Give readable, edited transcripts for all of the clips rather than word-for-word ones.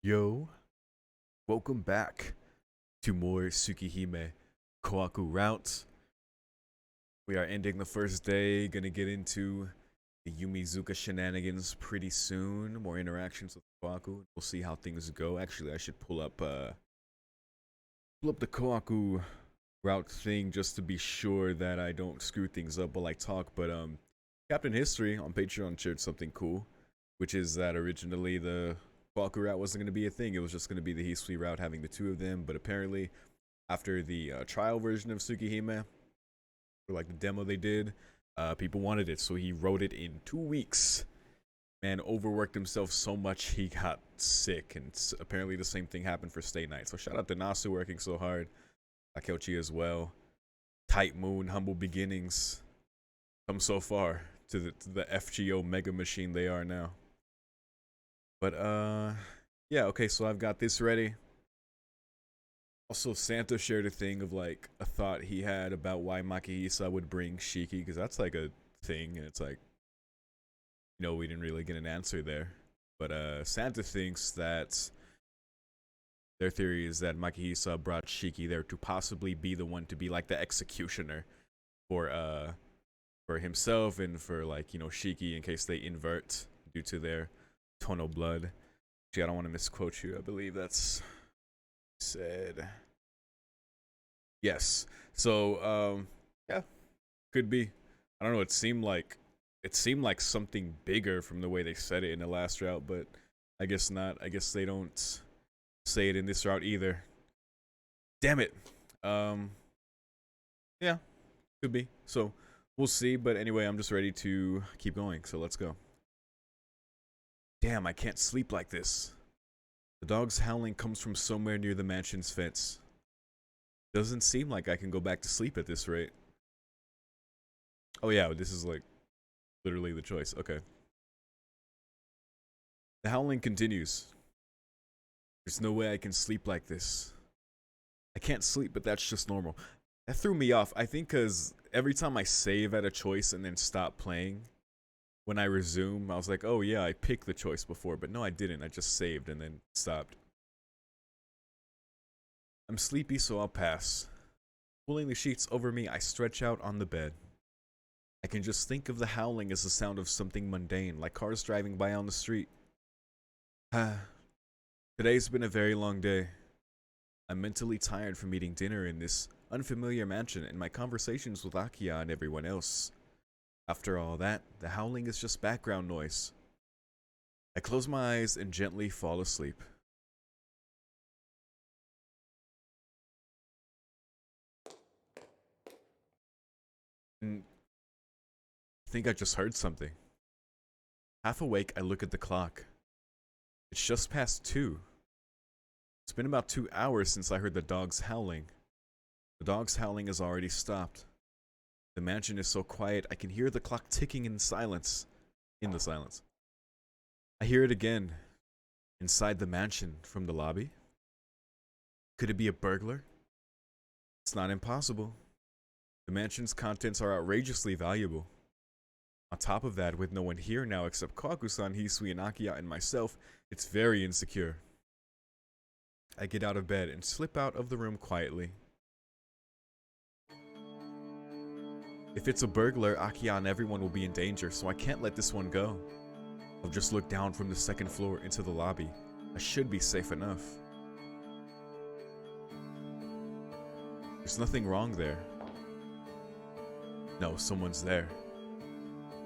Yo, welcome back to more Tsukihime Kohaku routes. We are ending the first day, gonna get into the Yumizuka shenanigans pretty soon. More interactions with Kohaku. We'll see how things go. Actually, I should pull up the Kohaku route thing just to be sure that I don't screw things up while I talk. But Captain History on Patreon shared something cool, which is that originally the Kohaku route wasn't going to be a thing. It was just going to be the Hisui route having the two of them. But apparently, after the trial version of Tsukihime, or like the demo they did, people wanted it. So he wrote it in 2 weeks. Man overworked himself so much he got sick. And apparently the same thing happened for Stay Night. So shout out to Nasu working so hard. Akeochi as well. Tight Moon, Humble Beginnings. Come so far to the FGO mega machine they are now. But yeah, okay, so I've got this ready. Also, Santa shared a thing of like a thought he had about why Makihisa would bring Shiki, because that's like a thing, and it's like, we didn't really get an answer there. But Santa thinks that their theory is that Makihisa brought Shiki there to possibly be the one to be like the executioner for himself and for like, Shiki in case they invert due to their Tono blood. Actually, I don't want to misquote you. I believe that's said. Yes. So, yeah, could be. I don't know. It seemed like something bigger from the way they said it in the last route, but I guess not. I guess they don't say it in this route either. Damn it. Yeah, could be. So we'll see. But anyway, I'm just ready to keep going. So let's go. Damn, I can't sleep like this. The dog's howling comes from somewhere near the mansion's fence. Doesn't seem like I can go back to sleep at this rate. Oh yeah, this is like literally the choice. Okay. The howling continues. There's no way I can sleep like this. I can't sleep, but that's just normal. That threw me off. I think because every time I save at a choice and then stop playing, when I resume, I was like, oh yeah, I picked the choice before, but no, I didn't. I just saved and then stopped. I'm sleepy, so I'll pass. Pulling the sheets over me, I stretch out on the bed. I can just think of the howling as the sound of something mundane, like cars driving by on the street. Today's been a very long day. I'm mentally tired from eating dinner in this unfamiliar mansion and my conversations with Akia and everyone else. After all that, the howling is just background noise. I close my eyes and gently fall asleep. And I think I just heard something. Half awake, I look at the clock. It's just past 2. It's been about 2 hours since I heard the dog's howling. The dog's howling has already stopped. The mansion is so quiet I can hear the clock ticking in silence. In the silence. I hear it again. Inside the mansion from the lobby. Could it be a burglar? It's not impossible. The mansion's contents are outrageously valuable. On top of that, with no one here now except Kohaku-san, Hisui, and Akia and myself, it's very insecure. I get out of bed and slip out of the room quietly. If it's a burglar, Akia and everyone will be in danger, so I can't let this one go. I'll just look down from the second floor into the lobby. I should be safe enough. There's nothing wrong there. No, someone's there.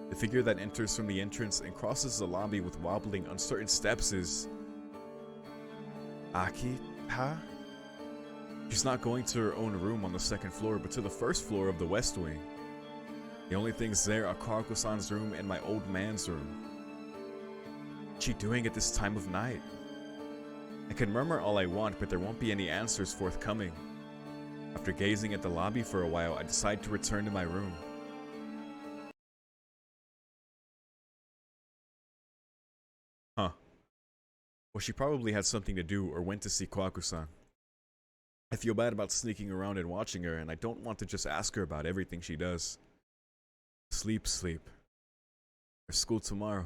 The figure that enters from the entrance and crosses the lobby with wobbling, uncertain steps is... Akita? She's not going to her own room on the second floor, but to the first floor of the West Wing. The only things there are Kohaku-san's room and my old man's room. What's she doing at this time of night? I can murmur all I want, but there won't be any answers forthcoming. After gazing at the lobby for a while, I decide to return to my room. Huh. Well, she probably had something to do or went to see Kohaku-san. I feel bad about sneaking around and watching her, and I don't want to just ask her about everything she does. Sleep, sleep. There's school tomorrow.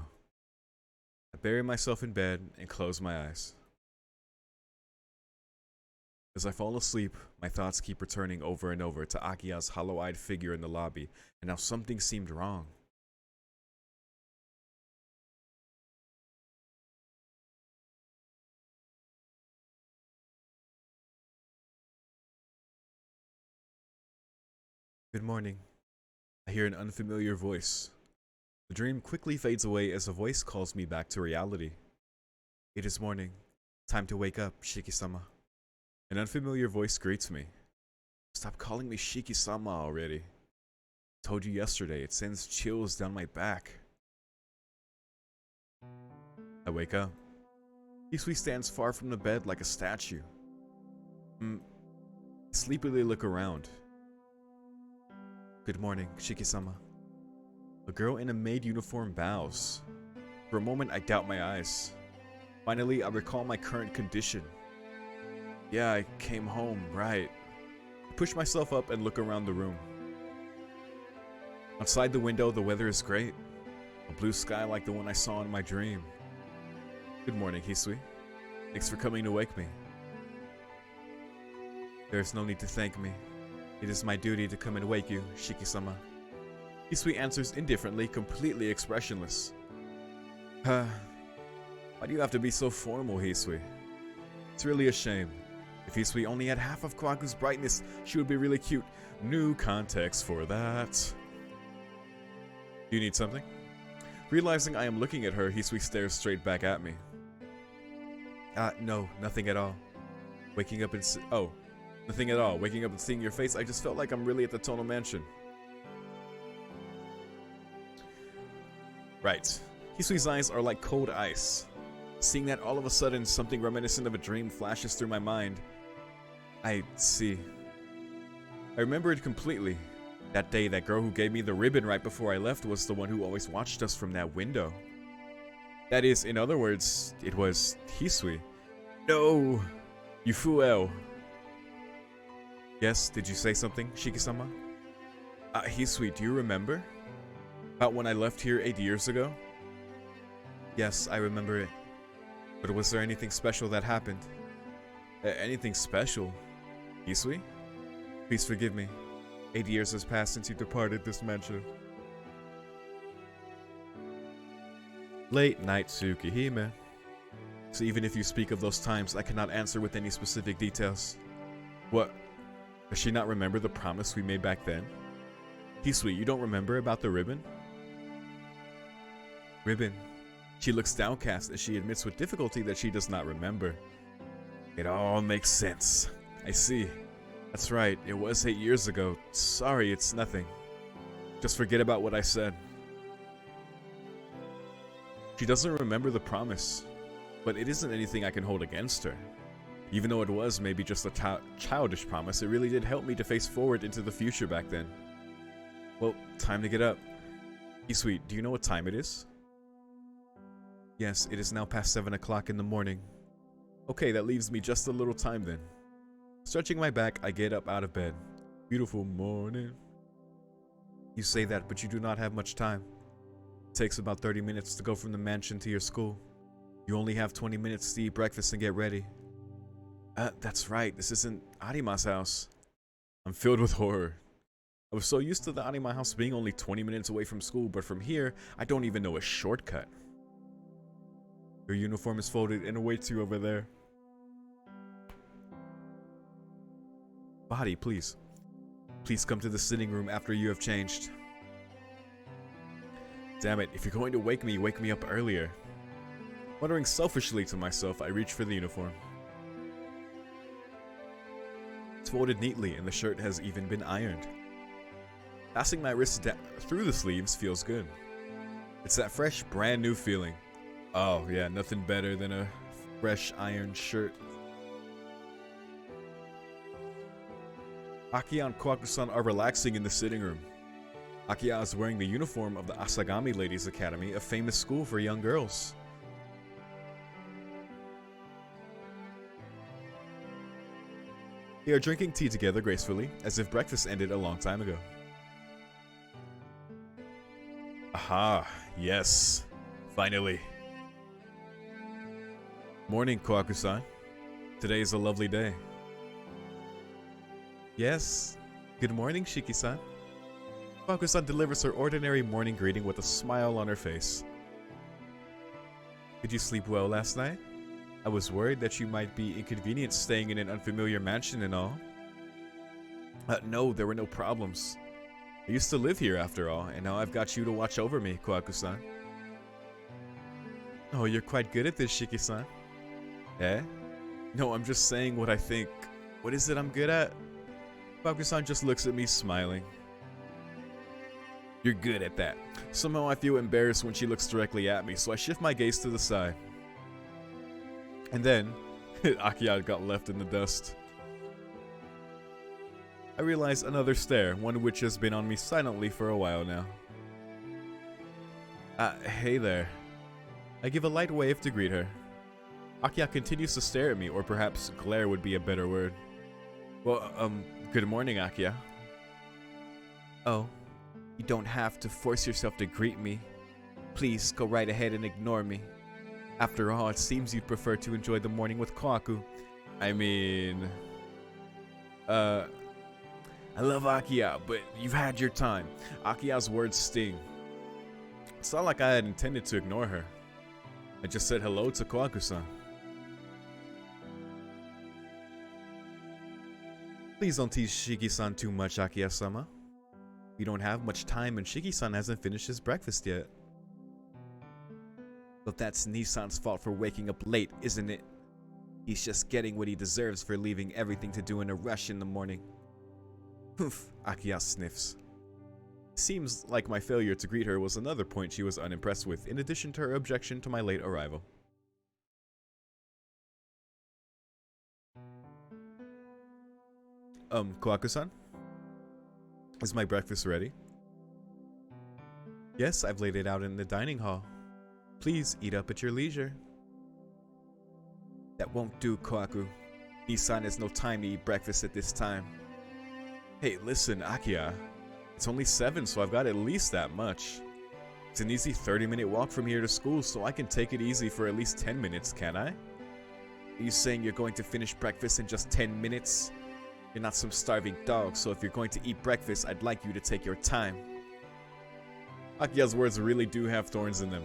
I bury myself in bed and close my eyes. As I fall asleep, my thoughts keep returning over and over to Akia's hollow-eyed figure in the lobby, and how something seemed wrong. Good morning. I hear an unfamiliar voice. The dream quickly fades away as a voice calls me back to reality. It is morning. Time to wake up, Shiki-sama. An unfamiliar voice greets me. Stop calling me Shiki-sama already. Told you yesterday, it sends chills down my back. I wake up. Hisui stands far from the bed like a statue. Sleepily look around. Good morning, Shiki-sama. A girl in a maid uniform bows. For a moment, I doubt my eyes. Finally, I recall my current condition. Yeah, I came home, right. I push myself up and look around the room. Outside the window, the weather is great. A blue sky like the one I saw in my dream. Good morning, Hisui. Thanks for coming to wake me. There's no need to thank me. It is my duty to come and wake you, Shiki-sama. Hisui answers indifferently, completely expressionless. Why do you have to be so formal, Hisui? It's really a shame. If Hisui only had half of Kohaku's brightness, she would be really cute. New context for that. Do you need something? Realizing I am looking at her, Hisui stares straight back at me. No, nothing at all. Waking up and nothing at all. Waking up and seeing your face, I just felt like I'm really at the Tonal Mansion. Right. Hisui's eyes are like cold ice. Seeing that, all of a sudden, something reminiscent of a dream flashes through my mind. I see. I remember it completely. That day, that girl who gave me the ribbon right before I left was the one who always watched us from that window. That is, in other words, it was Hisui. No! You fool. Yes, did you say something, Shiki-sama? Hisui, do you remember? About when I left here 8 years ago? Yes, I remember it. But was there anything special that happened? Anything special? Hisui? Please forgive me. 8 years has passed since you departed this mansion. Late night, Tsukihime. So even if you speak of those times, I cannot answer with any specific details. What? Does she not remember the promise we made back then? Hisui, you don't remember about the ribbon? Ribbon. She looks downcast as she admits with difficulty that she does not remember. It all makes sense. I see. That's right, it was 8 years ago. Sorry, it's nothing. Just forget about what I said. She doesn't remember the promise, but it isn't anything I can hold against her. Even though it was maybe just a childish promise, it really did help me to face forward into the future back then. Well, time to get up. Hisui, do you know what time it is? Yes, it is now past 7 o'clock in the morning. Okay, that leaves me just a little time then. Stretching my back, I get up out of bed. Beautiful morning. You say that, but you do not have much time. It takes about 30 minutes to go from the mansion to your school. You only have 20 minutes to eat breakfast and get ready. That's right, this isn't Arima's house. I'm filled with horror. I was so used to the Arima house being only 20 minutes away from school, but from here, I don't even know a shortcut. Your uniform is folded and awaits you over there. Body, please. Please come to the sitting room after you have changed. Damn it, if you're going to wake me up earlier. Muttering selfishly to myself, I reach for the uniform. It's folded neatly and the shirt has even been ironed. Passing my wrists through the sleeves feels good. It's that fresh, brand new feeling. Oh yeah, nothing better than a fresh ironed shirt. Akiya and Kohaku-san are relaxing in the sitting room. Akiya is wearing the uniform of the Asagami Ladies Academy, a famous school for young girls. They are drinking tea together gracefully, as if breakfast ended a long time ago. Aha, yes, finally. Morning, Kohaku-san. Today is a lovely day. Yes. Good morning, Shiki-san. Kohaku-san delivers her ordinary morning greeting with a smile on her face. Did you sleep well last night? I was worried that you might be inconvenienced staying in an unfamiliar mansion and all. No, there were no problems. I used to live here after all, and now I've got you to watch over me, Kohaku-san. Oh, you're quite good at this, Shiki-san. Eh? No, I'm just saying what I think. What is it I'm good at? Kohaku-san just looks at me smiling. You're good at that. Somehow I feel embarrassed when she looks directly at me, so I shift my gaze to the side. And then, Akiya got left in the dust. I realize another stare, one which has been on me silently for a while now. Hey there. I give a light wave to greet her. Akiya continues to stare at me, or perhaps glare would be a better word. Well, good morning, Akiya. Oh, you don't have to force yourself to greet me. Please go right ahead and ignore me. After all, it seems you'd prefer to enjoy the morning with Kohaku. I mean... I love Akiya, but you've had your time. Akiya's words sting. It's not like I had intended to ignore her. I just said hello to Kohaku-san. Please don't tease Shiki-san too much, Akiya-sama. We don't have much time and Shiki-san hasn't finished his breakfast yet. But that's Nissan's fault for waking up late, isn't it? He's just getting what he deserves for leaving everything to do in a rush in the morning. Poof, Akiya sniffs. Seems like my failure to greet her was another point she was unimpressed with, in addition to her objection to my late arrival. Kohaku-san? Is my breakfast ready? Yes, I've laid it out in the dining hall. Please eat up at your leisure. That won't do, Kohaku. Nissan has no time to eat breakfast at this time. Hey, listen, Akiya. It's only 7, so I've got at least that much. It's an easy 30-minute walk from here to school, so I can take it easy for at least 10 minutes, can I? Are you saying you're going to finish breakfast in just 10 minutes? You're not some starving dog, so if you're going to eat breakfast, I'd like you to take your time. Akiya's words really do have thorns in them.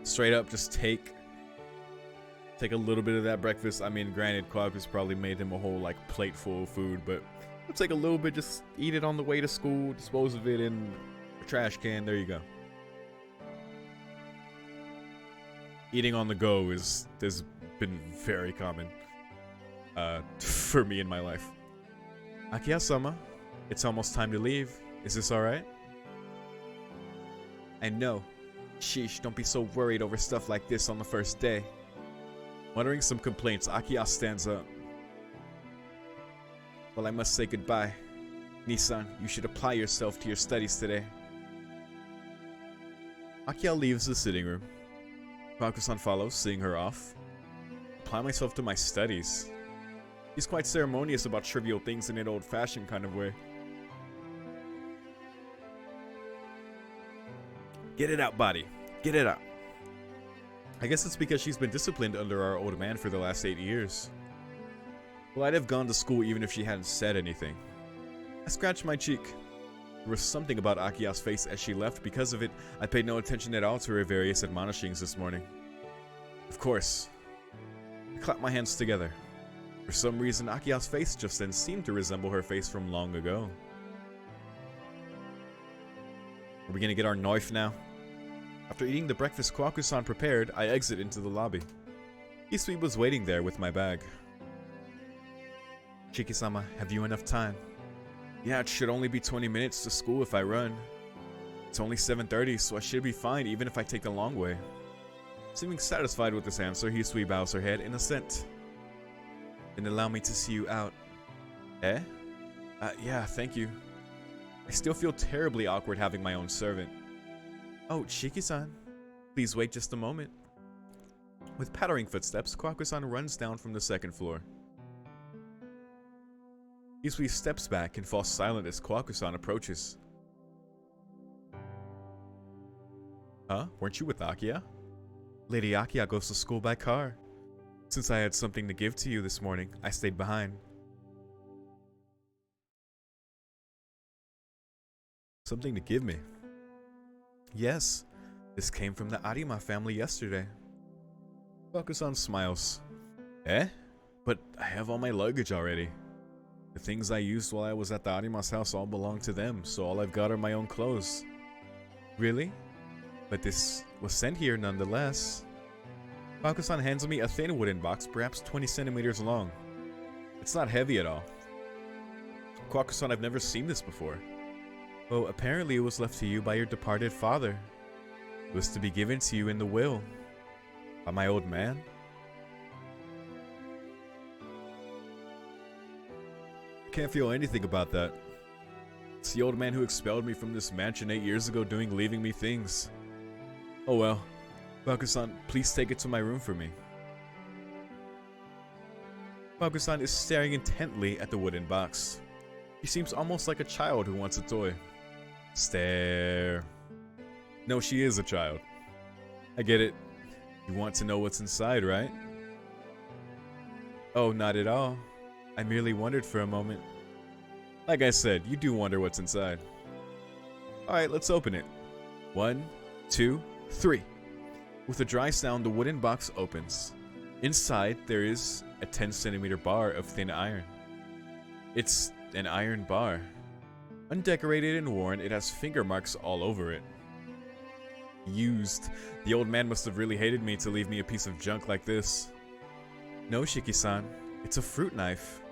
Straight up, just take a little bit of that breakfast. I mean, granted, Kohaku's probably made him a whole, like, plate full of food, but I'll take a little bit, just eat it on the way to school, dispose of it in a trash can, there you go. Eating on the go has been very common for me in my life. Akiya-sama, it's almost time to leave. Is this alright? I know. Sheesh, don't be so worried over stuff like this on the first day. Muttering some complaints, Akiya stands up. Well, I must say goodbye. Nissan, you should apply yourself to your studies today. Akiya leaves the sitting room. Kohaku-san follows, seeing her off. Apply myself to my studies. He's quite ceremonious about trivial things in an old-fashioned kind of way. Get it out, body. Get it out. I guess it's because she's been disciplined under our old man for the last 8 years. Well, I'd have gone to school even if she hadn't said anything. I scratched my cheek. There was something about Akiya's face as she left. Because of it, I paid no attention at all to her various admonishings this morning. Of course. I clapped my hands together. For some reason, Akiya's face just then seemed to resemble her face from long ago. Are we gonna get our knife now? After eating the breakfast Kohaku-san prepared, I exit into the lobby. Hisui was waiting there with my bag. Shiki-sama, have you enough time? Yeah, it should only be 20 minutes to school if I run. It's only 7:30, so I should be fine even if I take the long way. Seeming satisfied with this answer, Hisui bows her head in assent. Then allow me to see you out. Eh? Yeah, thank you. I still feel terribly awkward having my own servant. Oh, Shiki-san. Please wait just a moment. With pattering footsteps, Kohaku-san runs down from the second floor. Hisui steps back and falls silent as Kohaku-san approaches. Huh? Weren't you with Akiya? Lady Akiya goes to school by car. Since I had something to give to you this morning, I stayed behind. Something to give me? Yes, this came from the Arima family yesterday. Bakusan smiles. Eh? But I have all my luggage already. The things I used while I was at the Arima's house all belong to them, so all I've got are my own clothes. Really? But this was sent here nonetheless. Bakusan hands me a thin wooden box, perhaps 20 centimeters long. It's not heavy at all. Kwaku-san, I've never seen this before. Oh, apparently it was left to you by your departed father. It was to be given to you in the will. By my old man? I can't feel anything about that. It's the old man who expelled me from this mansion 8 years ago leaving me things. Oh well. Baku-san, please take it to my room for me. Baku-san is staring intently at the wooden box. He seems almost like a child who wants a toy. Stare. No, she is a child. I get it. You want to know what's inside, right? Oh, not at all. I merely wondered for a moment. Like I said, you do wonder what's inside. Alright, let's open it. 1, 2, 3. With a dry sound, the wooden box opens. Inside, there is a 10-centimeter bar of thin iron. It's an iron bar. Undecorated and worn, it has finger marks all over it. Used. The old man must have really hated me to leave me a piece of junk like this. No, Shiki-san. It's a fruit knife.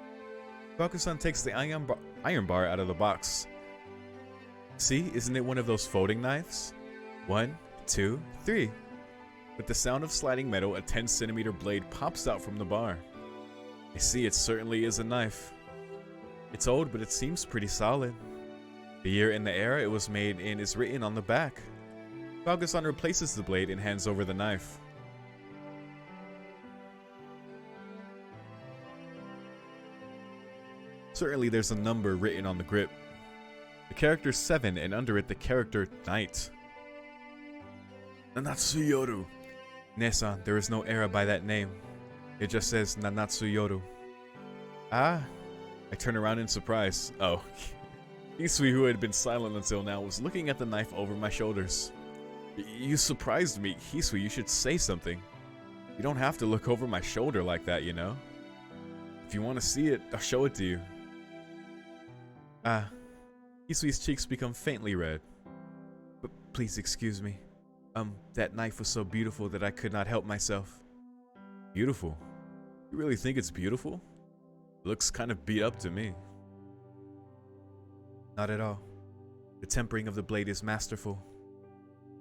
Baku-san takes the iron bar out of the box. See, isn't it one of those folding knives? 1, 2, 3. With the sound of sliding metal, a 10-centimeter blade pops out from the bar. I see, it certainly is a knife. It's old, but it seems pretty solid. The year and the era it was made in is written on the back. Baku-san replaces the blade and hands over the knife. Certainly there's a number written on the grip. The character 7 and under it the character Knight. Nanatsu Yoru. Ne-san, there is no era by that name. It just says Nanatsu Yoru. Ah. I turn around in surprise. Oh. Hisui, who had been silent until now, was looking at the knife over my shoulders. You surprised me. Hisui, you should say something. You don't have to look over my shoulder like that, you know? If you want to see it, I'll show it to you. Ah. Hisui's cheeks become faintly red. But please excuse me. That knife was so beautiful that I could not help myself. Beautiful? You really think it's beautiful? It looks kind of beat up to me. Not at all. The tempering of the blade is masterful.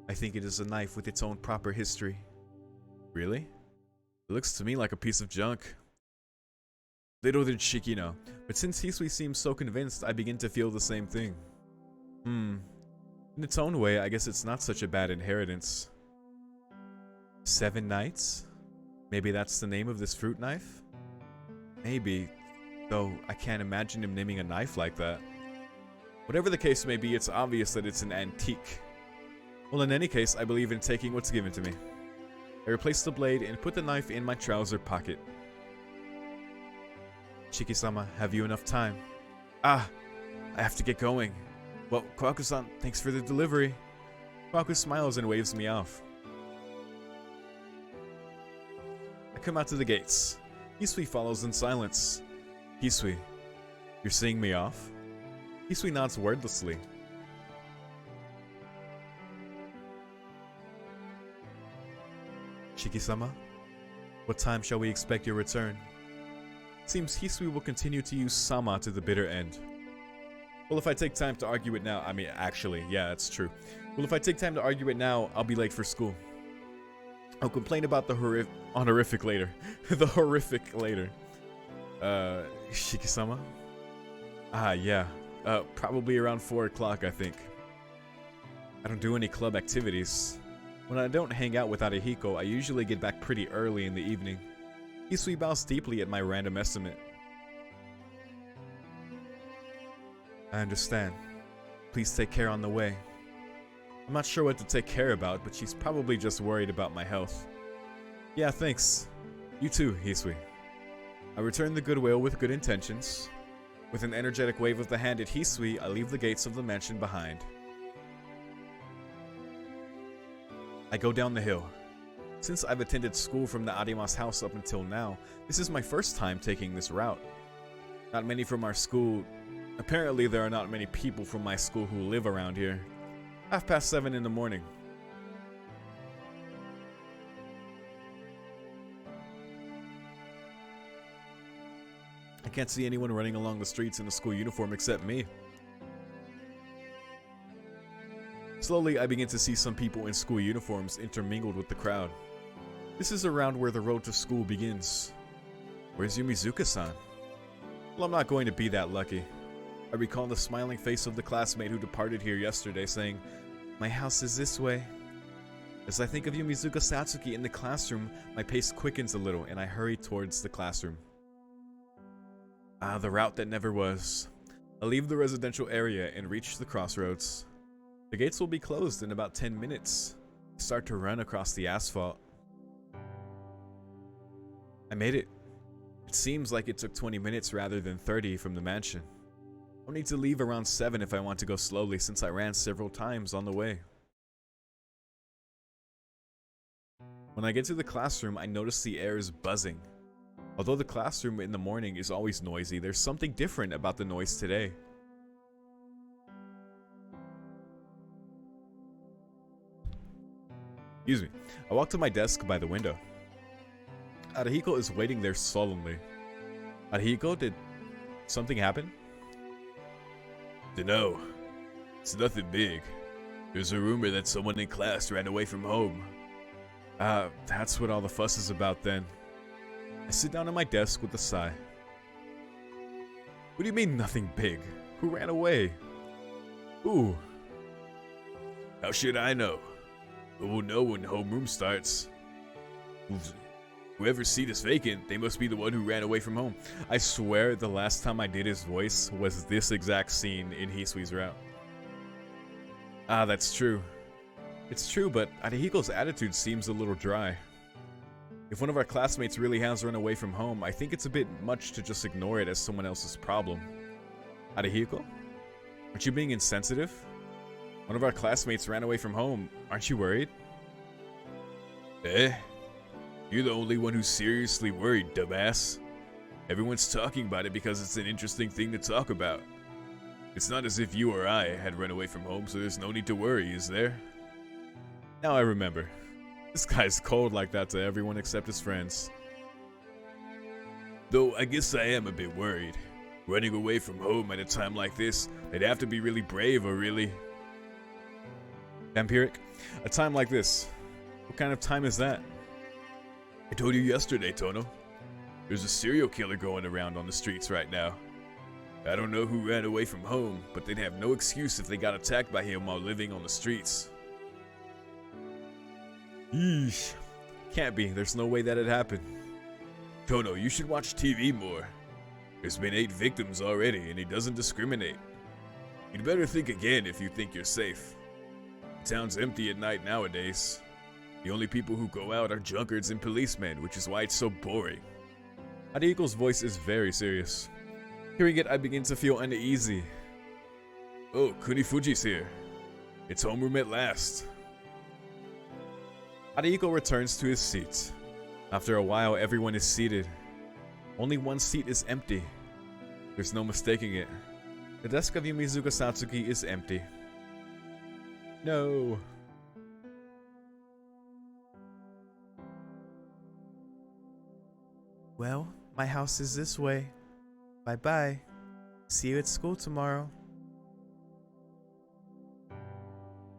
I think it is a knife with its own proper history. Really? It looks to me like a piece of junk. Little did Shiki know, but since Hisui seems so convinced, I begin to feel the same thing. In its own way, I guess it's not such a bad inheritance. 7 Knights? Maybe that's the name of this fruit knife? Maybe, though I can't imagine him naming a knife like that. Whatever the case may be, it's obvious that it's an antique. Well, in any case, I believe in taking what's given to me. I replace the blade and put the knife in my trouser pocket. Shiki-sama, have you enough time? Ah, I have to get going. Well, Kohaku-san, thanks for the delivery. Kohaku smiles and waves me off. I come out to the gates. Hisui follows in silence. Hisui, you're seeing me off? Hisui nods wordlessly. Shiki-sama, what time shall we expect your return? Seems Hisui will continue to use sama to the bitter end. Well, if I take time to argue it now, actually, yeah, that's true. Well, if I take time to argue it now, I'll be late for school. I'll complain about the honorific later. The horrific later. Shiki-sama? Ah, yeah. Probably around 4 o'clock, I think. I don't do any club activities. When I don't hang out with Arihiko, I usually get back pretty early in the evening. Hisui bows deeply at my random estimate. I understand. Please take care on the way. I'm not sure what to take care about, but she's probably just worried about my health. Yeah, thanks. You too, Hisui. I return the goodwill with good intentions. With an energetic wave of the hand at Hisui, I leave the gates of the mansion behind. I go down the hill. Since I've attended school from the Arima's house up until now, this is my first time taking this route. Not many from our school. Apparently there are not many people from my school who live around here. 7:30 in the morning. I can't see anyone running along the streets in a school uniform except me. Slowly, I begin to see some people in school uniforms intermingled with the crowd. This is around where the road to school begins. Where's Yumizuka-san? Well, I'm not going to be that lucky. I recall the smiling face of the classmate who departed here yesterday saying, "My house is this way." As I think of Yumizuka Satsuki in the classroom, my pace quickens a little and I hurry towards the classroom. Ah, the route that never was. I leave the residential area and reach the crossroads. The gates will be closed in about 10 minutes. I start to run across the asphalt. I made it. It seems like it took 20 minutes rather than 30 from the mansion. I'll need to leave around 7 if I want to go slowly since I ran several times on the way. When I get to the classroom, I notice the air is buzzing. Although the classroom in the morning is always noisy, there's something different about the noise today. Excuse me. I walk to my desk by the window. Arihiko is waiting there sullenly. Arihiko, did something happen? Dunno. It's nothing big. There's a rumor that someone in class ran away from home. That's what all the fuss is about then. I sit down at my desk with a sigh. What do you mean nothing big? Who ran away? Ooh. How should I know? But we'll know when homeroom starts. Whoever's seat is vacant, they must be the one who ran away from home. I swear the last time I did his voice was this exact scene in Hisui's route. Ah, that's true. It's true, but Arihiko's attitude seems a little dry. If one of our classmates really has run away from home, I think it's a bit much to just ignore it as someone else's problem. Arihiko? Aren't you being insensitive? One of our classmates ran away from home. Aren't you worried? Eh? You're the only one who's seriously worried, dumbass. Everyone's talking about it because it's an interesting thing to talk about. It's not as if you or I had run away from home, so there's no need to worry, is there? Now I remember. This guy's cold like that to everyone except his friends. Though I guess I am a bit worried. Running away from home at a time like this, they'd have to be really brave or really... Vampiric, a time like this. What kind of time is that? I told you yesterday, Tono. There's a serial killer going around on the streets right now. I don't know who ran away from home, but they'd have no excuse if they got attacked by him while living on the streets. Yeesh. Can't be. There's no way that'd happen. Tono, you should watch TV more. There's been 8 victims already, and he doesn't discriminate. You'd better think again if you think you're safe. The town's empty at night nowadays. The only people who go out are drunkards and policemen, which is why it's so boring. Arihiko's voice is very serious. Hearing it, I begin to feel uneasy. Oh, Kunifuji's here. It's homeroom at last. Arihiko returns to his seat. After a while, everyone is seated. Only one seat is empty. There's no mistaking it. The desk of Yumizuka Satsuki is empty. No. Well, my house is this way. Bye-bye. See you at school tomorrow.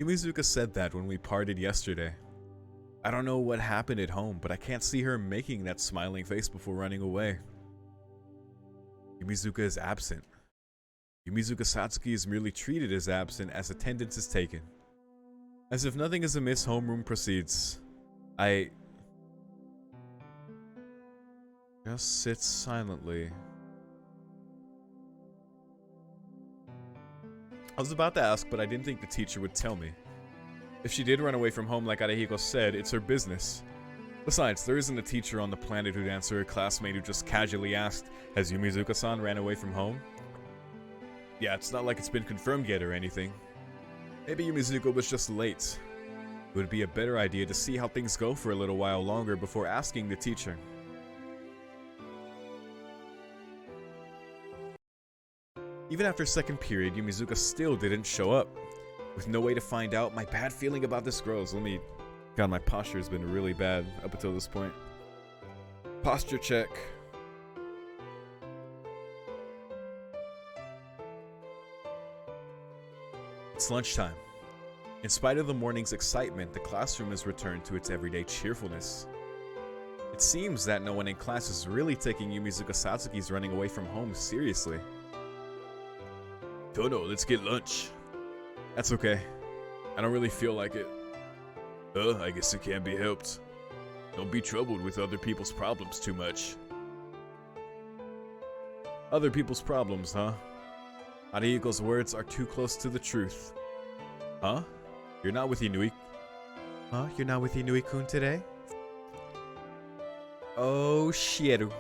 Yumizuka said that when we parted yesterday. I don't know what happened at home, but I can't see her making that smiling face before running away. Yumizuka is absent. Yumizuka Satsuki is merely treated as absent as attendance is taken. As if nothing is amiss, homeroom proceeds. I just sit silently. I was about to ask, but I didn't think the teacher would tell me. If she did run away from home like Arihiko said, it's her business. Besides, there isn't a teacher on the planet who'd answer a classmate who just casually asked, "Has Yumizuka-san ran away from home?" Yeah, it's not like it's been confirmed yet or anything. Maybe Yumizuka was just late. It would be a better idea to see how things go for a little while longer before asking the teacher. Even after second period, Yumizuka still didn't show up. With no way to find out, my bad feeling about this grows. God, my posture has been really bad up until this point. Posture check. It's lunchtime. In spite of the morning's excitement, the classroom has returned to its everyday cheerfulness. It seems that no one in class is really taking Yumizuka Satsuki's running away from home seriously. Tono, let's get lunch. That's okay. I don't really feel like it. I guess it can't be helped. Don't be troubled with other people's problems too much. Other people's problems, huh? Arihiko's words are too close to the truth. Huh? You're not with Inui? Huh? You're not with Inui-kun today? Oh, Shieru.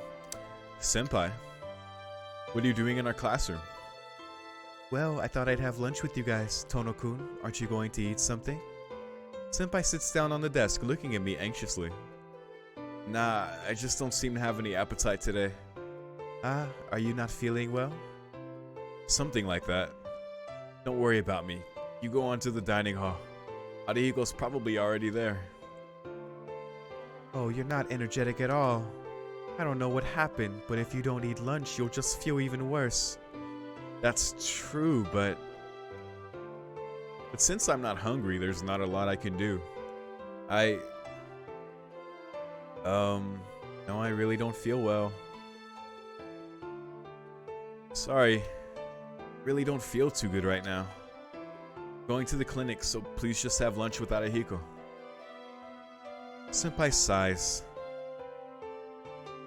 Senpai, what are you doing in our classroom? Well, I thought I'd have lunch with you guys. Tono-kun, aren't you going to eat something? Senpai sits down on the desk, looking at me anxiously. Nah, I just don't seem to have any appetite today. Ah, are you not feeling well? Something like that. Don't worry about me. You go on to the dining hall. Arihiko's probably already there. Oh, you're not energetic at all. I don't know what happened, but if you don't eat lunch, you'll just feel even worse. That's true, but since I'm not hungry, there's not a lot I can do. No, I really don't feel well. Sorry. Really don't feel too good right now. Going to the clinic, so please just have lunch with Arihiko. Senpai sighs.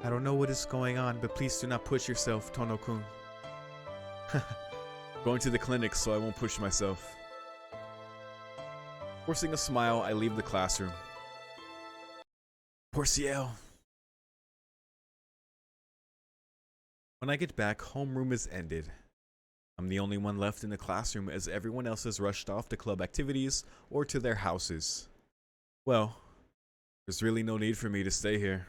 I don't know what is going on, but please do not push yourself, Tono-kun. Going to the clinic, so I won't push myself. Forcing a smile, I leave the classroom. Poor Ciel. When I get back, homeroom is ended. I'm the only one left in the classroom as everyone else has rushed off to club activities or to their houses. Well, there's really no need for me to stay here.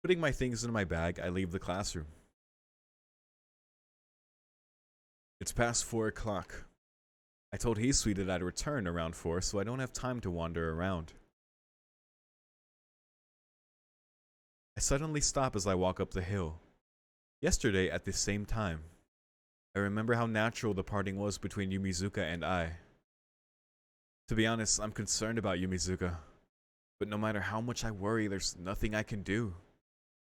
Putting my things in my bag, I leave the classroom. It's past 4 o'clock. I told Hisui that I'd return around 4, so I don't have time to wander around. I suddenly stop as I walk up the hill. Yesterday, at this same time, I remember how natural the parting was between Yumizuka and I. To be honest, I'm concerned about Yumizuka, but no matter how much I worry, there's nothing I can do.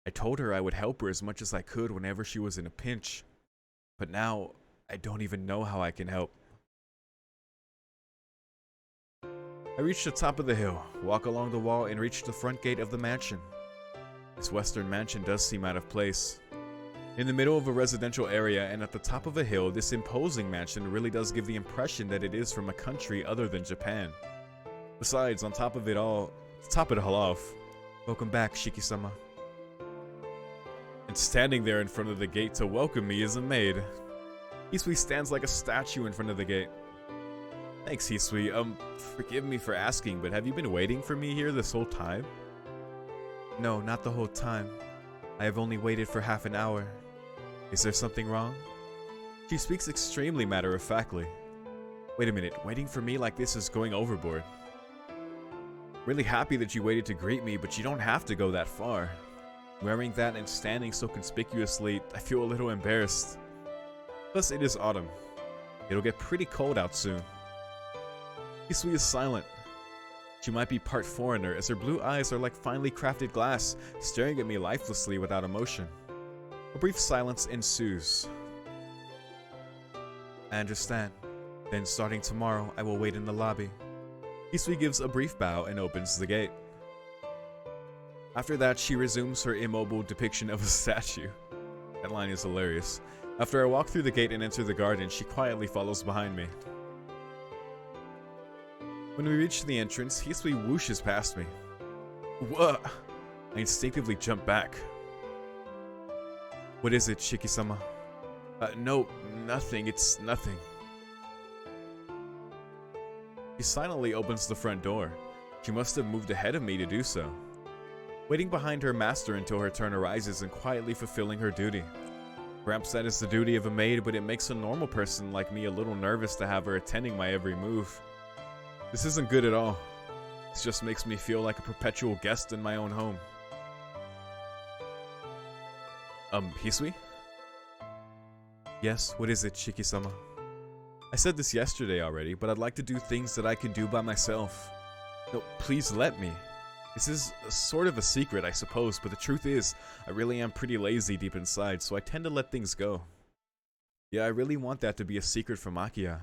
I told her I would help her as much as I could whenever she was in a pinch, but now I don't even know how I can help. I reach the top of the hill, walk along the wall, and reach the front gate of the mansion. This western mansion does seem out of place. In the middle of a residential area and at the top of a hill, this imposing mansion really does give the impression that it is from a country other than Japan. Besides, on top of it all, to top it all off, welcome back, Shiki-sama. And standing there in front of the gate to welcome me is a maid. Hisui stands like a statue in front of the gate. Thanks, Hisui. Forgive me for asking, but have you been waiting for me here this whole time? No, not the whole time. I have only waited for half an hour. Is there something wrong? She speaks extremely matter-of-factly. Wait a minute, waiting for me like this is going overboard. Really happy that you waited to greet me, but you don't have to go that far. Wearing that and standing so conspicuously, I feel a little embarrassed. Plus, it is autumn. It'll get pretty cold out soon. Hisui is silent. She might be part foreigner, as her blue eyes are like finely crafted glass, staring at me lifelessly without emotion. A brief silence ensues. I understand. Then, starting tomorrow, I will wait in the lobby. Hisui gives a brief bow and opens the gate. After that, she resumes her immobile depiction of a statue. That line is hilarious. After I walk through the gate and enter the garden, she quietly follows behind me. When we reach the entrance, Hisui whooshes past me. What? I instinctively jump back. What is it, Shiki-sama? No, nothing. It's nothing. She silently opens the front door. She must have moved ahead of me to do so. Waiting behind her master until her turn arises and quietly fulfilling her duty. Perhaps that is the duty of a maid, but it makes a normal person like me a little nervous to have her attending my every move. This isn't good at all. This just makes me feel like a perpetual guest in my own home. Hisui? Yes, what is it, Shiki-sama? I said this yesterday already, but I'd like to do things that I can do by myself. No, please let me. This is sort of a secret, I suppose, but the truth is, I really am pretty lazy deep inside, so I tend to let things go. Yeah, I really want that to be a secret from Akiya.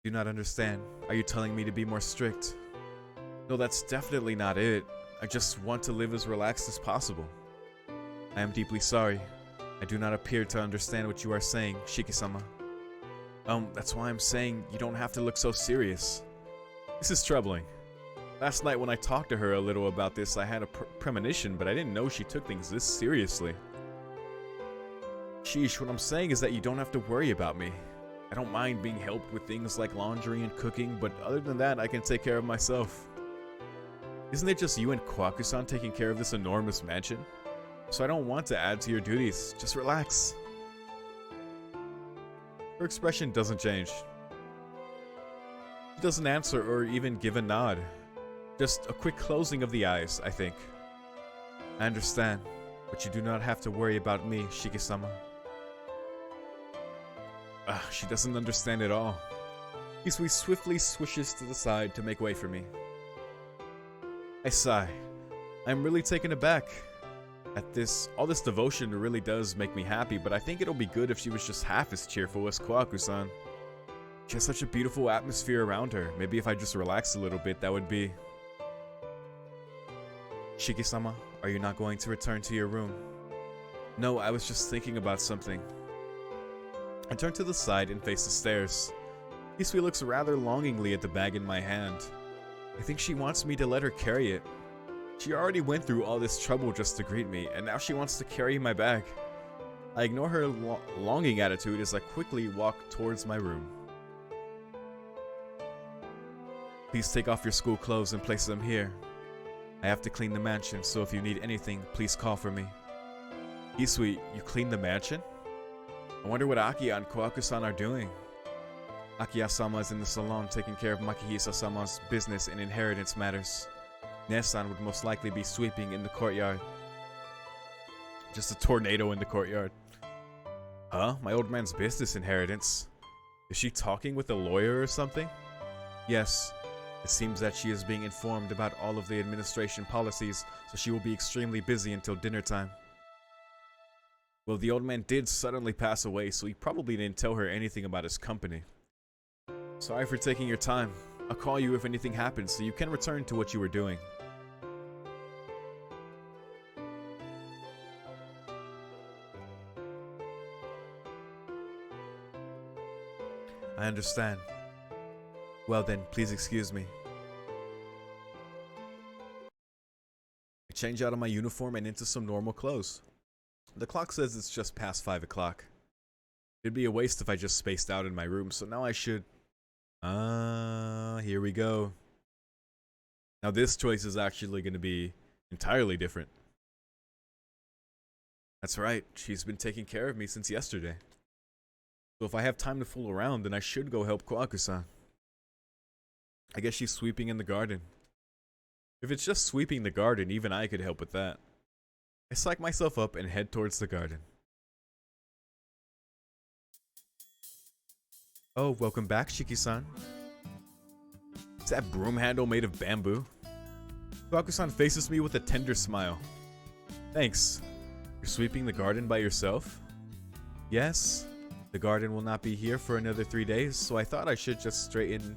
Do not understand. Are you telling me to be more strict? No, that's definitely not it. I just want to live as relaxed as possible. I am deeply sorry. I do not appear to understand what you are saying, Shiki-sama. That's why I'm saying you don't have to look so serious. This is troubling. Last night when I talked to her a little about this, I had a premonition, but I didn't know she took things this seriously. Sheesh, what I'm saying is that you don't have to worry about me. I don't mind being helped with things like laundry and cooking, but other than that, I can take care of myself. Isn't it just you and Kohaku-san taking care of this enormous mansion? So I don't want to add to your duties. Just relax. Her expression doesn't change. She doesn't answer or even give a nod. Just a quick closing of the eyes, I think. I understand, but you do not have to worry about me, Shiki-sama. She doesn't understand at all. Hisui swiftly swishes to the side to make way for me. I sigh. I'm really taken aback. All this devotion really does make me happy, but I think it'll be good if she was just half as cheerful as Kohaku-san. She has such a beautiful atmosphere around her. Maybe if I just relax a little bit, that would be... Shiki-sama, are you not going to return to your room? No, I was just thinking about something. I turn to the side and face the stairs. Hisui looks rather longingly at the bag in my hand. I think she wants me to let her carry it. She already went through all this trouble just to greet me, and now she wants to carry my bag. I ignore her longing attitude as I quickly walk towards my room. Please take off your school clothes and place them here. I have to clean the mansion, so if you need anything, please call for me. Hisui, you clean the mansion? I wonder what Akiya and Kohaku-san are doing. Akiya-sama is in the salon taking care of Makihisa-sama's business and inheritance matters. Ne-san would most likely be sweeping in the courtyard. Just a tornado in the courtyard. Huh? My old man's business inheritance? Is she talking with a lawyer or something? Yes. It seems that she is being informed about all of the administration policies, so she will be extremely busy until dinner time. Well, the old man did suddenly pass away, so he probably didn't tell her anything about his company. Sorry for taking your time. I'll call you if anything happens, so you can return to what you were doing. I understand. Well then, please excuse me. I change out of my uniform and into some normal clothes. The clock says it's just past 5 o'clock. It'd be a waste if I just spaced out in my room, so now I should... here we go. Now this choice is actually going to be entirely different. That's right, she's been taking care of me since yesterday. So if I have time to fool around, then I should go help Kohaku-san. I guess she's sweeping in the garden. If it's just sweeping the garden, even I could help with that. I psych myself up and head towards the garden. Oh, welcome back, Shiki-san. Is that broom handle made of bamboo? Kohaku-san faces me with a tender smile. Thanks. You're sweeping the garden by yourself? Yes. The garden will not be here for another 3 days, so I thought I should just straighten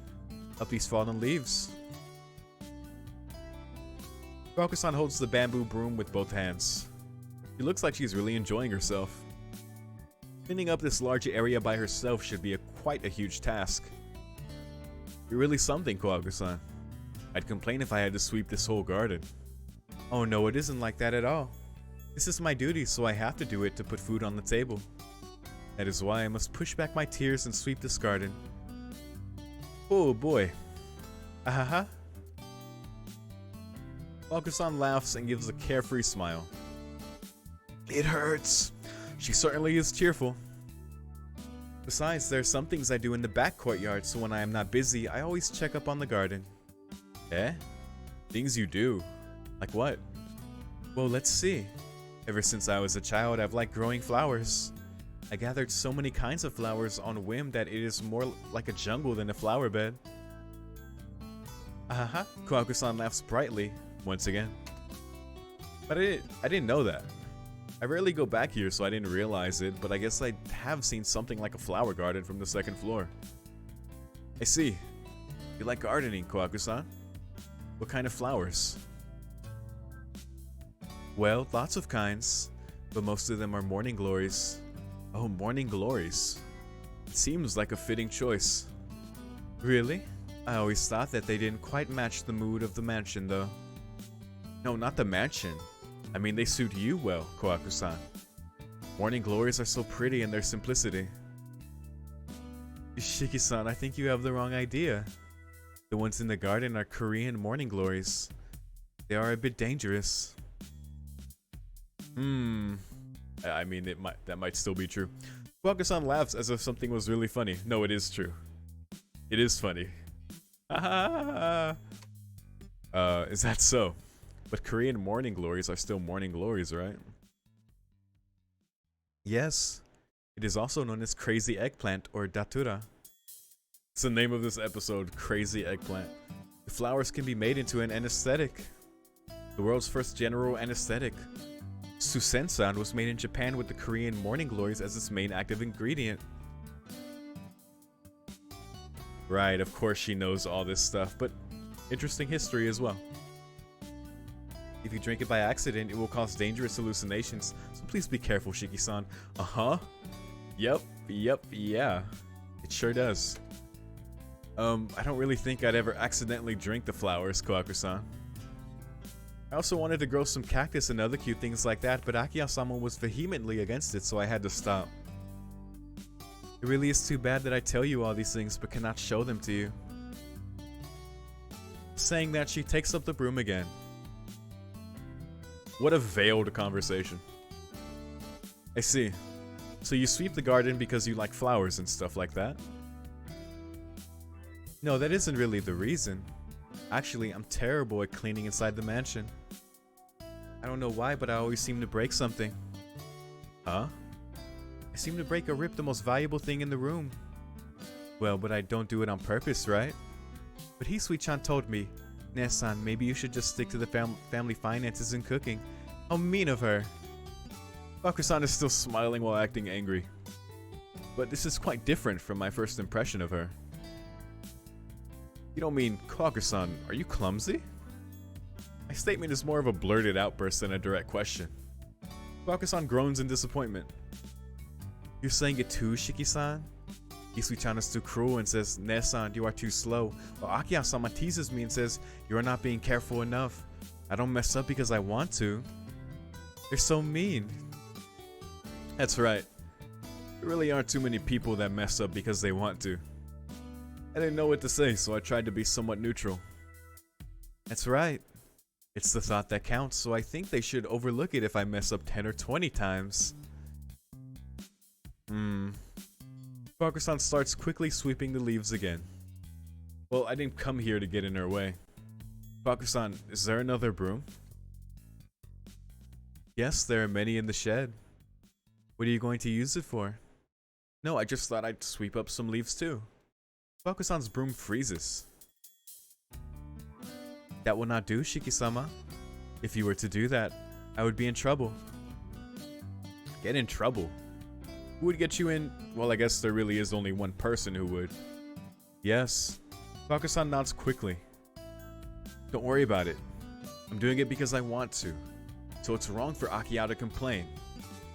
up these fallen leaves. Kohaku-san holds the bamboo broom with both hands. She looks like she's really enjoying herself. Cleaning up this large area by herself should be quite a huge task. You're really something, Kohaku-san. I'd complain if I had to sweep this whole garden. Oh no, it isn't like that at all. This is my duty, so I have to do it to put food on the table. That is why I must push back my tears and sweep this garden. Oh boy. Ahaha. Kohaku-san laughs and gives a carefree smile. It hurts. She certainly is cheerful. Besides, there are some things I do in the back courtyard, so when I am not busy, I always check up on the garden. Eh? Things you do? Like what? Well, let's see. Ever since I was a child, I've liked growing flowers. I gathered so many kinds of flowers on whim that it is more like a jungle than a flower bed. Ahaha, Kohaku-san laughs brightly, once again. But I didn't know that. I rarely go back here, so I didn't realize it, but I guess I have seen something like a flower garden from the second floor. I see. You like gardening, Kohaku-san? What kind of flowers? Well, lots of kinds, but most of them are morning glories. Oh, morning glories. It seems like a fitting choice. Really? I always thought that they didn't quite match the mood of the mansion, though. No, not the mansion. I mean, they suit you well, Kohaku-san. Morning glories are so pretty in their simplicity. Shiki-san, I think you have the wrong idea. The ones in the garden are Korean morning glories. They are a bit dangerous. I mean, that might still be true. Kohaku-san laughs as if something was really funny. No, it is true. It is funny. Is that so? But Korean morning glories are still morning glories, right? Yes. It is also known as crazy eggplant or datura. It's the name of this episode, Crazy Eggplant. The flowers can be made into an anesthetic. The world's first general anesthetic. Susensan was made in Japan with the Korean morning glories as its main active ingredient. Right, of course she knows all this stuff, but interesting history as well. If you drink it by accident, it will cause dangerous hallucinations, so please be careful, Shiki-san. Uh-huh. Yep, yeah. It sure does. I don't really think I'd ever accidentally drink the flowers, Kohaku-san. I also wanted to grow some cactus and other cute things like that, but Akiya-sama was vehemently against it, so I had to stop. It really is too bad that I tell you all these things, but cannot show them to you. Saying that, she takes up the broom again. What a veiled conversation. I see. So you sweep the garden because you like flowers and stuff like that? No, that isn't really the reason. Actually, I'm terrible at cleaning inside the mansion. I don't know why, but I always seem to break something. Huh? I seem to break or rip the most valuable thing in the room. Well, but I don't do it on purpose, right? But Hisui-chan told me, Ne-san, maybe you should just stick to the family finances and cooking. How mean of her. Kohaku-san is still smiling while acting angry. But this is quite different from my first impression of her. You don't mean, Kohaku-san, are you clumsy? My statement is more of a blurted outburst than a direct question. Kohaku-san groans in disappointment. You're saying it too, Shiki-san? Hisui-chan is too cruel and says, Ne-san, you are too slow. While Akiya-sama teases me and says, you are not being careful enough. I don't mess up because I want to. They're so mean. That's right. There really aren't too many people that mess up because they want to. I didn't know what to say, so I tried to be somewhat neutral. That's right. It's the thought that counts, so I think they should overlook it if I mess up 10 or 20 times. Kohaku-san starts quickly sweeping the leaves again. Well, I didn't come here to get in her way. Kohaku-san, is there another broom? Yes, there are many in the shed. What are you going to use it for? No, I just thought I'd sweep up some leaves too. Kohaku-san's broom freezes. That will not do, Shiki-sama. If you were to do that, I would be in trouble. Get in trouble? Who would get you in? Well, I guess there really is only one person who would. Yes. Kohaku-san nods quickly. Don't worry about it. I'm doing it because I want to. So it's wrong for Akiya to complain.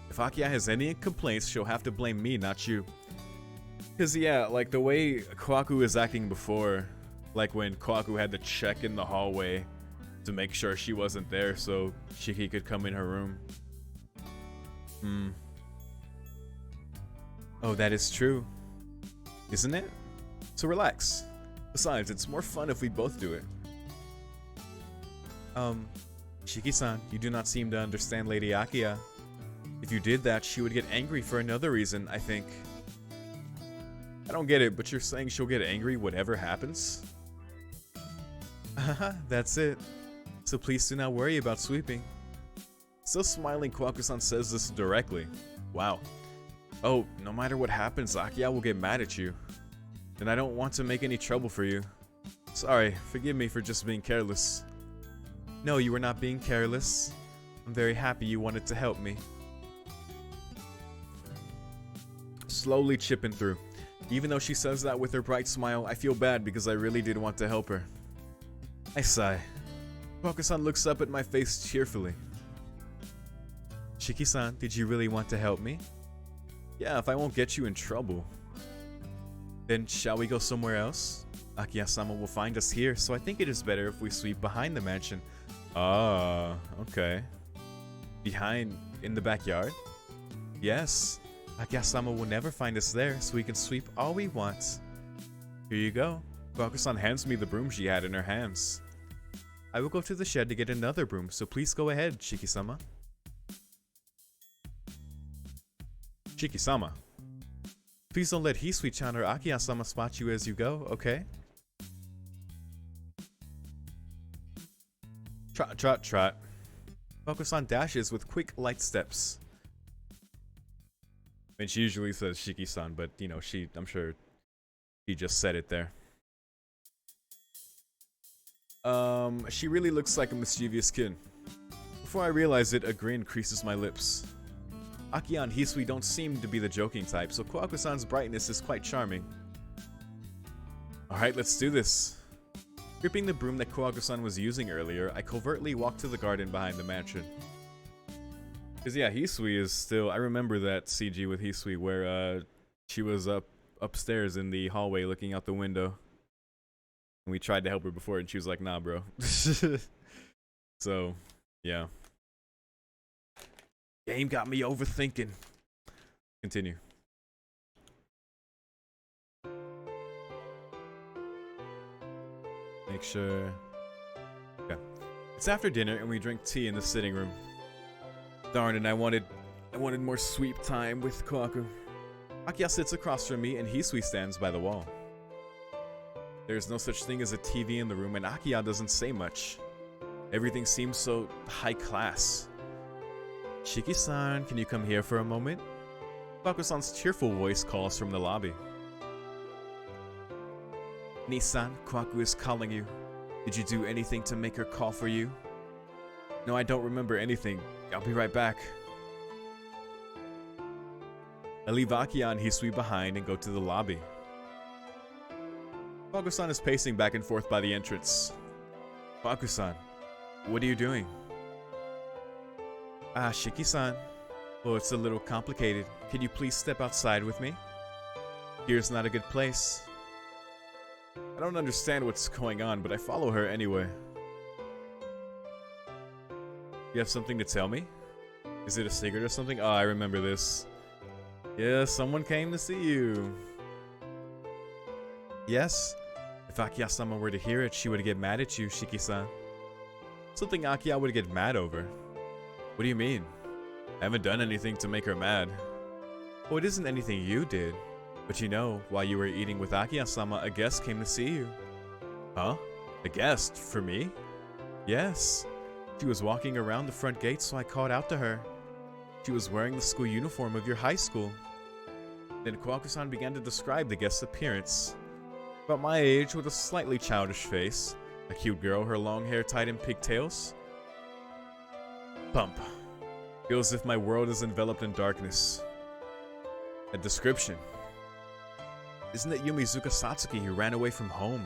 If Akiya has any complaints, she'll have to blame me, not you. Because, yeah, like the way Kohaku is acting before, Like when Kohaku had to check in the hallway to make sure she wasn't there so Shiki could come in her room. Oh, that is true. Isn't it? So relax. Besides, it's more fun if we both do it. Shiki-san, you do not seem to understand Lady Akiya. If you did that, she would get angry for another reason, I think. I don't get it, but you're saying she'll get angry whatever happens? Haha, that's it. So please do not worry about sweeping. Still smiling, Kohaku-san says this directly. Wow. Oh, no matter what happens, Akiya will get mad at you. And I don't want to make any trouble for you. Sorry, forgive me for just being careless. No, you were not being careless. I'm very happy you wanted to help me. Slowly chipping through. Even though she says that with her bright smile, I feel bad because I really did want to help her. I sigh. Kohaku-san looks up at my face cheerfully. Shiki-san, did you really want to help me? Yeah, if I won't get you in trouble. Then shall we go somewhere else? Akiya-sama will find us here, so I think it is better if we sweep behind the mansion. Ah, okay. Behind, in the backyard? Yes. Akiya-sama will never find us there, so we can sweep all we want. Here you go. Kohaku-san hands me the broom she had in her hands. I will go to the shed to get another broom, so please go ahead, Shiki-sama. Shiki-sama. Please don't let Hisui-chan or Akiya-sama spot you as you go, okay? Trot, trot, trot. Kohaku-san dashes with quick, light steps. I mean, she usually says Shiki-san, but, you know, I'm sure she just said it there. She really looks like a mischievous kid. Before I realize it, a grin creases my lips. Akiya and Hisui don't seem to be the joking type, so Kohaku-san's brightness is quite charming. Alright, let's do this. Gripping the broom that Kohaku-san was using earlier, I covertly walk to the garden behind the mansion. Cause yeah, Hisui is still, I remember that CG with Hisui where she was upstairs in the hallway looking out the window. And we tried to help her before and she was like, nah bro. So, yeah. Game got me overthinking. Continue. Make sure. Okay. It's after dinner and we drink tea in the sitting room. Darn it, I wanted more sweep time with Kohaku. Akiya sits across from me and Hisui stands by the wall. There's no such thing as a TV in the room and Akiya doesn't say much. Everything seems so high class. Shiki-san, can you come here for a moment? Kohaku-san's cheerful voice calls from the lobby. Ni-san, Kohaku is calling you. Did you do anything to make her call for you? No, I don't remember anything. I'll be right back. I leave Akiya and Hisui behind and go to the lobby. Kohaku-san is pacing back and forth by the entrance. Kohaku-san, what are you doing? Ah, Shiki-san. Well, it's a little complicated. Can you please step outside with me? Here's not a good place. I don't understand what's going on, but I follow her anyway. You have something to tell me? Is it a secret or something? Oh, I remember this. Yeah, someone came to see you. Yes? If Akiya-sama were to hear it, she would get mad at you, Shiki-san. Something Akiya would get mad over. What do you mean? I haven't done anything to make her mad. Oh, it isn't anything you did. But you know, while you were eating with Akiya-sama, a guest came to see you. Huh? A guest? For me? Yes. She was walking around the front gate, so I called out to her. She was wearing the school uniform of your high school. Then Kohaku-san began to describe the guest's appearance. About my age, with a slightly childish face. A cute girl, her long hair tied in pigtails. Pump. Feels as if my world is enveloped in darkness. A description. Isn't it Yumizuka Satsuki who ran away from home?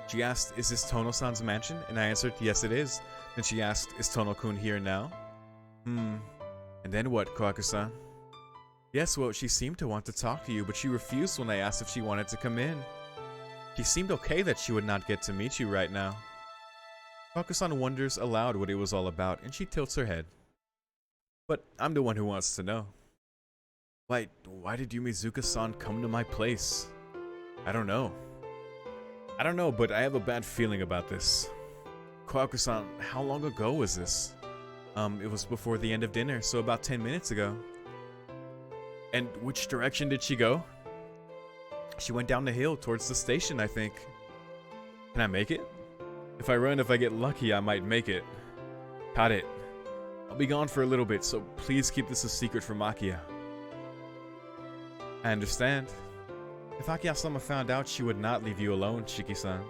She asked, is this Tono-san's mansion? And I answered, yes it is. Then she asked, is Tono-kun here now? And then what, Kohaku-san? Yes, well, she seemed to want to talk to you, but she refused when I asked if she wanted to come in. She seemed okay that she would not get to meet you right now. Kohaku-san wonders aloud what it was all about, and she tilts her head. But I'm the one who wants to know. Why did Yumizuka-san come to my place? I don't know. But I have a bad feeling about this. Kohaku-san, how long ago was this? It was before the end of dinner, so about 10 minutes ago. And which direction did she go? She went down the hill towards the station, I think. Can I make it? If I get lucky, I might make it. Got it. I'll be gone for a little bit, so please keep this a secret from Makia. I understand. If Akiya-sama found out, she would not leave you alone, Shiki-san.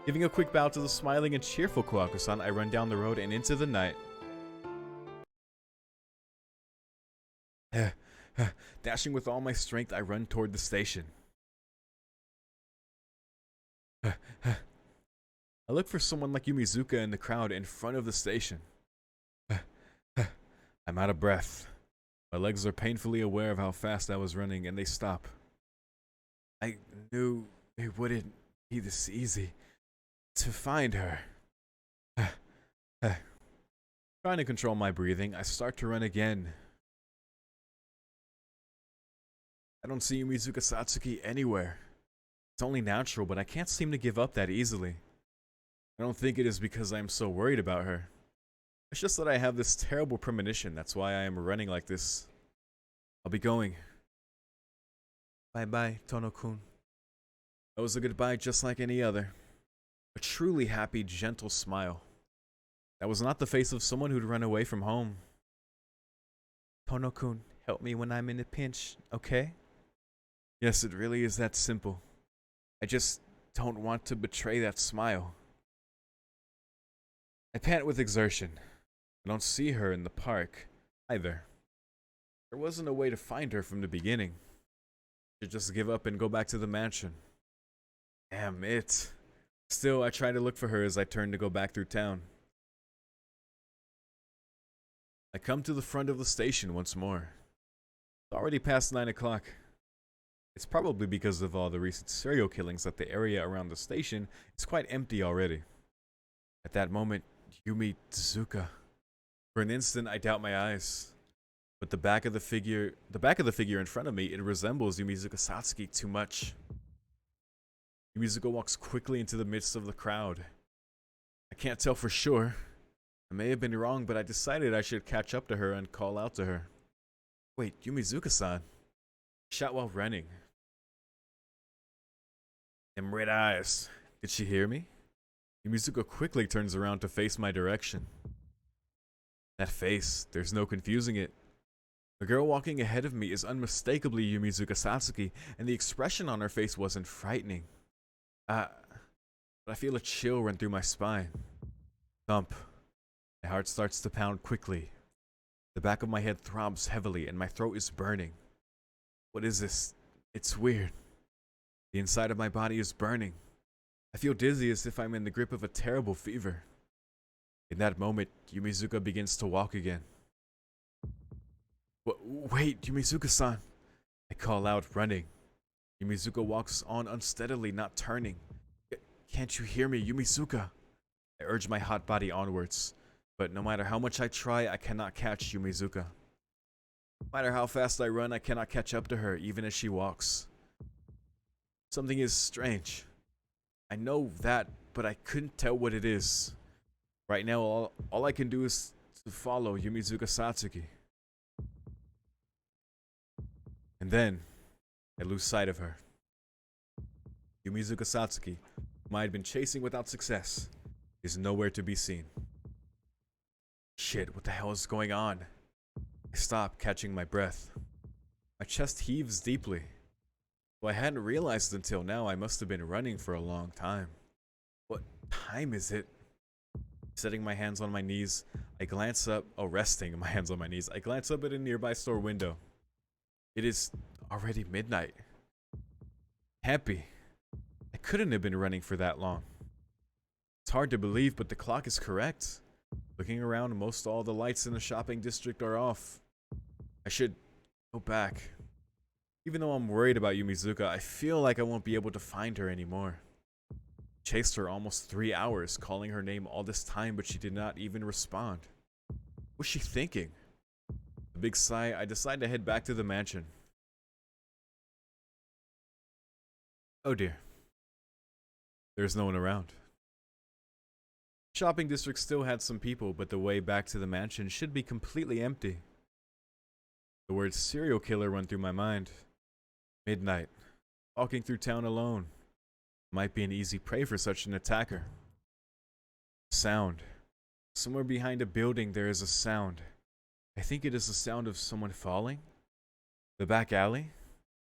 Giving a quick bow to the smiling and cheerful Kohaku-san, I run down the road and into the night. Dashing with all my strength, I run toward the station. I look for someone like Yumizuka in the crowd in front of the station. I'm out of breath. My legs are painfully aware of how fast I was running, and they stop. I knew it wouldn't be this easy to find her. Trying to control my breathing, I start to run again. I don't see Yumizuka Satsuki anywhere. It's only natural, but I can't seem to give up that easily. I don't think it is because I am so worried about her. It's just that I have this terrible premonition. That's why I am running like this. I'll be going. Bye-bye, Tono-kun. That was a goodbye just like any other. A truly happy, gentle smile. That was not the face of someone who'd run away from home. Tono-kun, help me when I'm in a pinch, okay? Yes, it really is that simple. I just don't want to betray that smile. I pant with exertion. I don't see her in the park, either. There wasn't a way to find her from the beginning. I should just give up and go back to the mansion. Damn it. Still, I try to look for her as I turn to go back through town. I come to the front of the station once more. It's already past 9 o'clock. It's probably because of all the recent serial killings that the area around the station is quite empty already. At that moment, Yumizuka. For an instant, I doubt my eyes. But the back of the figure in front of me, it resembles Yumizuka Satsuki too much. Yumizuka walks quickly into the midst of the crowd. I can't tell for sure. I may have been wrong, but I decided I should catch up to her and call out to her. Wait, Yumizuka-san. Shot while running. Them red eyes. Did she hear me? Yumizuka quickly turns around to face my direction. That face, there's no confusing it. The girl walking ahead of me is unmistakably Yumizuka Satsuki, and the expression on her face wasn't frightening. But I feel a chill run through my spine. Thump. My heart starts to pound quickly. The back of my head throbs heavily, and my throat is burning. What is this? It's weird. The inside of my body is burning. I feel dizzy as if I'm in the grip of a terrible fever. In that moment, Yumizuka begins to walk again. Wait, Yumizuka-san! I call out, running. Yumizuka walks on unsteadily, not turning. Can't you hear me, Yumizuka? I urge my hot body onwards, but no matter how much I try, I cannot catch Yumizuka. No matter how fast I run, I cannot catch up to her, even as she walks. Something is strange. I know that, but I couldn't tell what it is. Right now, all I can do is to follow Yumizuka Satsuki. And then, I lose sight of her. Yumizuka Satsuki, whom I had been chasing without success, is nowhere to be seen. Shit, what the hell is going on? I stop, catching my breath. My chest heaves deeply. Well, I hadn't realized until now I must have been running for a long time. What time is it? Setting my hands on my knees, I glance up, resting my hands on my knees, I glance up at a nearby store window. It is already midnight. Happy. I couldn't have been running for that long. It's hard to believe, but the clock is correct. Looking around, most all the lights in the shopping district are off. I should go back. Even though I'm worried about Yumizuka, I feel like I won't be able to find her anymore. Chased her almost 3 hours, calling her name all this time, but she did not even respond. What's she thinking? A big sigh, I decide to head back to the mansion. Oh dear. There's no one around. Shopping district still had some people, but the way back to the mansion should be completely empty. The words serial killer run through my mind. Midnight. Walking through town alone. Might be an easy prey for such an attacker. Sound. Somewhere behind a building there is a sound. I think it is the sound of someone falling. The back alley?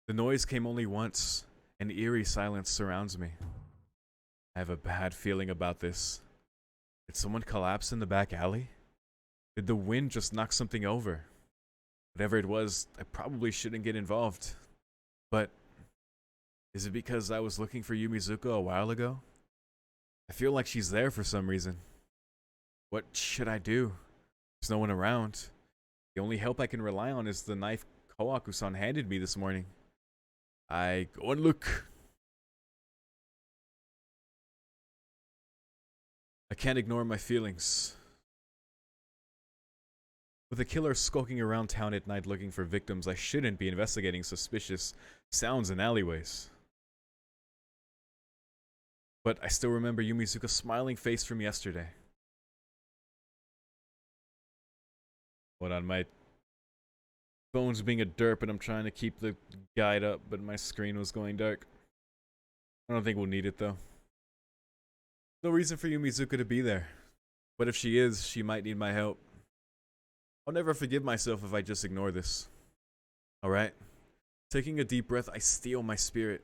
The noise came only once. An eerie silence surrounds me. I have a bad feeling about this. Did someone collapse in the back alley? Did the wind just knock something over? Whatever it was, I probably shouldn't get involved. But is it because I was looking for Yumizuka a while ago? I feel like she's there for some reason. What should I do? There's no one around. The only help I can rely on is the knife Kohaku-san handed me this morning. I go and look. I can't ignore my feelings. With a killer skulking around town at night looking for victims, I shouldn't be investigating suspicious sounds in alleyways. But I still remember Yumizuka's smiling face from yesterday. Hold on, my phone's being a derp and I'm trying to keep the guide up, but my screen was going dark. I don't think we'll need it though. No reason for Yumizuka to be there. But if she is, she might need my help. I'll never forgive myself if I just ignore this. Alright? Taking a deep breath, I steel my spirit.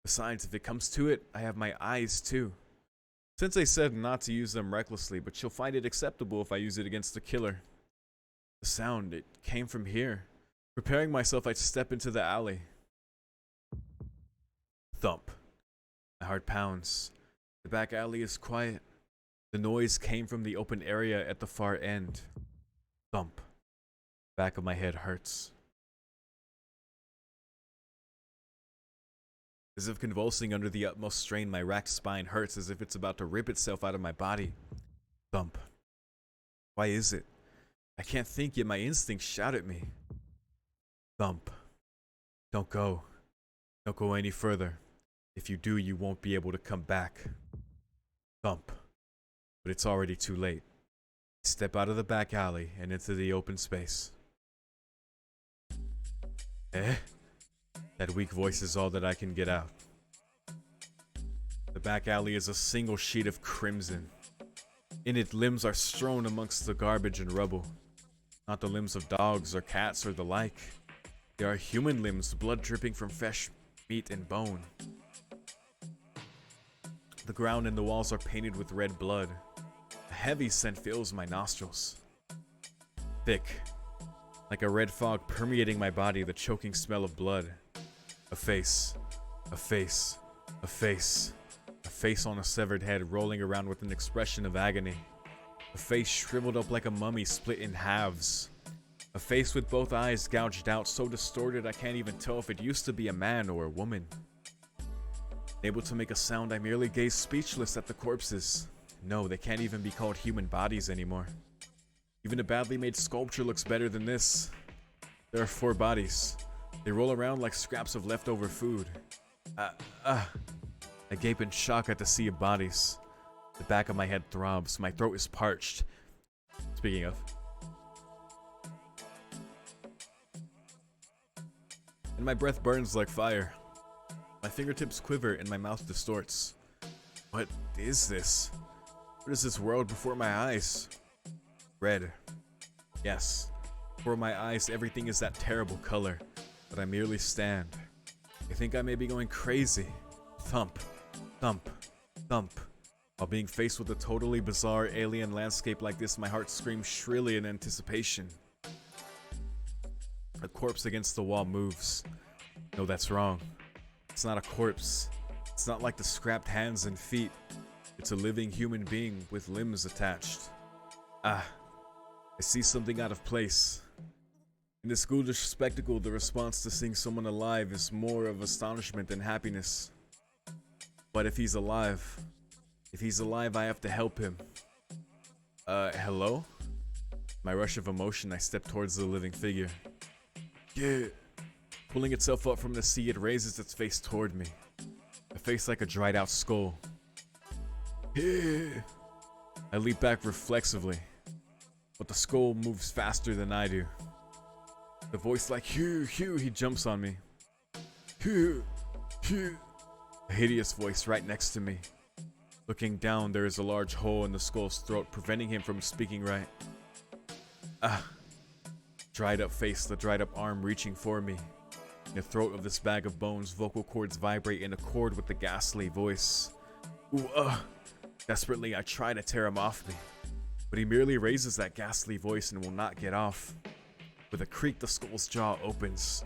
Besides, if it comes to it, I have my eyes too. Sensei said not to use them recklessly, but she'll find it acceptable if I use it against the killer. The sound, it came from here. Preparing myself, I step into the alley. Thump. My heart pounds. The back alley is quiet. The noise came from the open area at the far end. Thump. Back of my head hurts. As if convulsing under the utmost strain, my racked spine hurts as if it's about to rip itself out of my body. Thump. Why is it? I can't think, yet my instincts shout at me. Thump. Don't go. Don't go any further. If you do, you won't be able to come back. Thump. But it's already too late. I step out of the back alley and into the open space. Eh? That weak voice is all that I can get out. The back alley is a single sheet of crimson. In it, limbs are strewn amongst the garbage and rubble. Not the limbs of dogs or cats or the like. They are human limbs, blood dripping from fresh meat and bone. The ground and the walls are painted with red blood. A heavy scent fills my nostrils. Thick, like a red fog permeating my body, the choking smell of blood. A face, a face, a face. A face on a severed head rolling around with an expression of agony. A face shriveled up like a mummy split in halves. A face with both eyes gouged out, so distorted I can't even tell if it used to be a man or a woman. Unable to make a sound, I merely gaze speechless at the corpses. No, they can't even be called human bodies anymore. Even a badly made sculpture looks better than this. There are 4 bodies. They roll around like scraps of leftover food. I gape in shock at the sea of bodies. The back of my head throbs. My throat is parched. Speaking of. And my breath burns like fire. My fingertips quiver and my mouth distorts. What is this? What is this world before my eyes? Red. Yes. Before my eyes, everything is that terrible color. But I merely stand. I think I may be going crazy. Thump. Thump. Thump. While being faced with a totally bizarre alien landscape like this, my heart screams shrilly in anticipation. A corpse against the wall moves. No, that's wrong. It's not a corpse. It's not like the scrapped hands and feet. It's a living human being with limbs attached. I see something out of place. In this ghoulish spectacle, the response to seeing someone alive is more of astonishment than happiness. But if he's alive, I have to help him. Hello? My rush of emotion, I step towards the living figure. Yeah. Pulling itself up from the sea, it raises its face toward me. A face like a dried out skull. Yeah. I leap back reflexively, but the skull moves faster than I do. The voice like, Hugh, he jumps on me. Hugh. A hideous voice right next to me. Looking down, there is a large hole in the skull's throat, preventing him from speaking right. Dried up face, the dried up arm reaching for me. In the throat of this bag of bones, vocal cords vibrate in accord with the ghastly voice. Desperately, I try to tear him off me, but he merely raises that ghastly voice and will not get off. With a creak, the skull's jaw opens.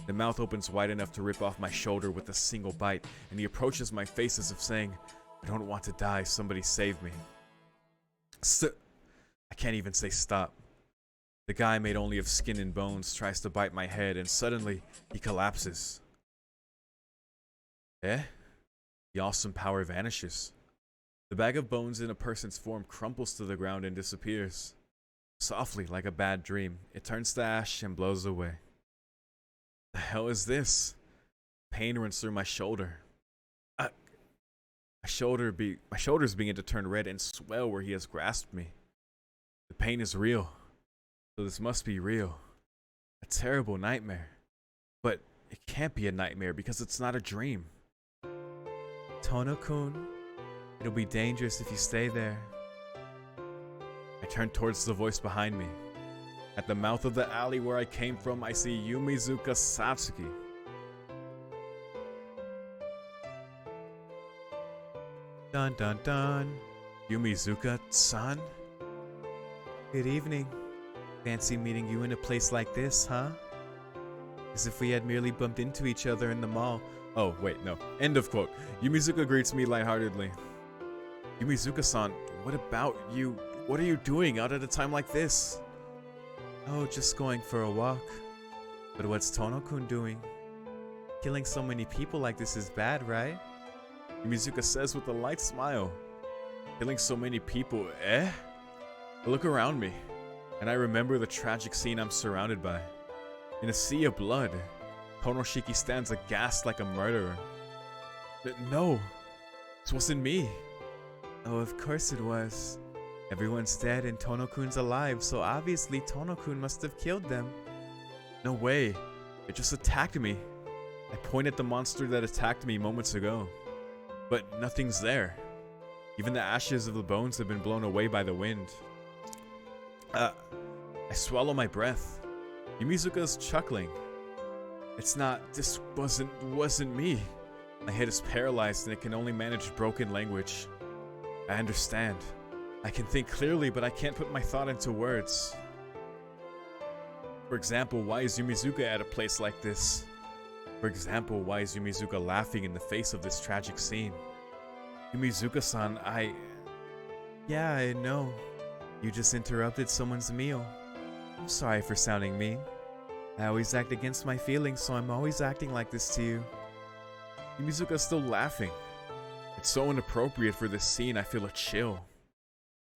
The mouth opens wide enough to rip off my shoulder with a single bite, and he approaches my face as if saying, I don't want to die, somebody save me. I can't even say stop. The guy made only of skin and bones tries to bite my head, and suddenly, he collapses. The awesome power vanishes. The bag of bones in a person's form crumples to the ground and disappears. Softly, like a bad dream, it turns to ash and blows away. The hell is this? Pain runs through my shoulder. My shoulders begin to turn red and swell where he has grasped me. The pain is real, so this must be real. A terrible nightmare. But it can't be a nightmare because it's not a dream. Tono-kun, it'll be dangerous if you stay there. I turn towards the voice behind me. At the mouth of the alley where I came from, I see Yumizuka Satsuki. Dun dun dun. Yumizuka-san? Good evening. Fancy meeting you in a place like this, huh? As if we had merely bumped into each other in the mall. Oh, wait, no. End of quote. Yumizuka greets me lightheartedly. Yumizuka-san, what about you? What are you doing out at a time like this? Oh, just going for a walk. But what's Tono-kun doing? Killing so many people like this is bad, right? Yumizuka says with a light smile. Killing so many people, I look around me, and I remember the tragic scene I'm surrounded by. In a sea of blood, Tonoshiki stands aghast like a murderer. No, this wasn't me. Oh, of course it was. Everyone's dead and Tono-kun's alive, so obviously Tono-kun must have killed them. No way, it just attacked me. I point at the monster that attacked me moments ago, but nothing's there. Even the ashes of the bones have been blown away by the wind. I swallow my breath. Yumizuka's chuckling. This wasn't me. My head is paralyzed and it can only manage broken language. I understand. I can think clearly, but I can't put my thought into words. For example, why is Yumizuka at a place like this? For example, why is Yumizuka laughing in the face of this tragic scene? Yumizuka-san, Yeah, I know. You just interrupted someone's meal. I'm sorry for sounding mean. I always act against my feelings, so I'm always acting like this to you. Yumizuka's still laughing. It's so inappropriate for this scene, I feel a chill.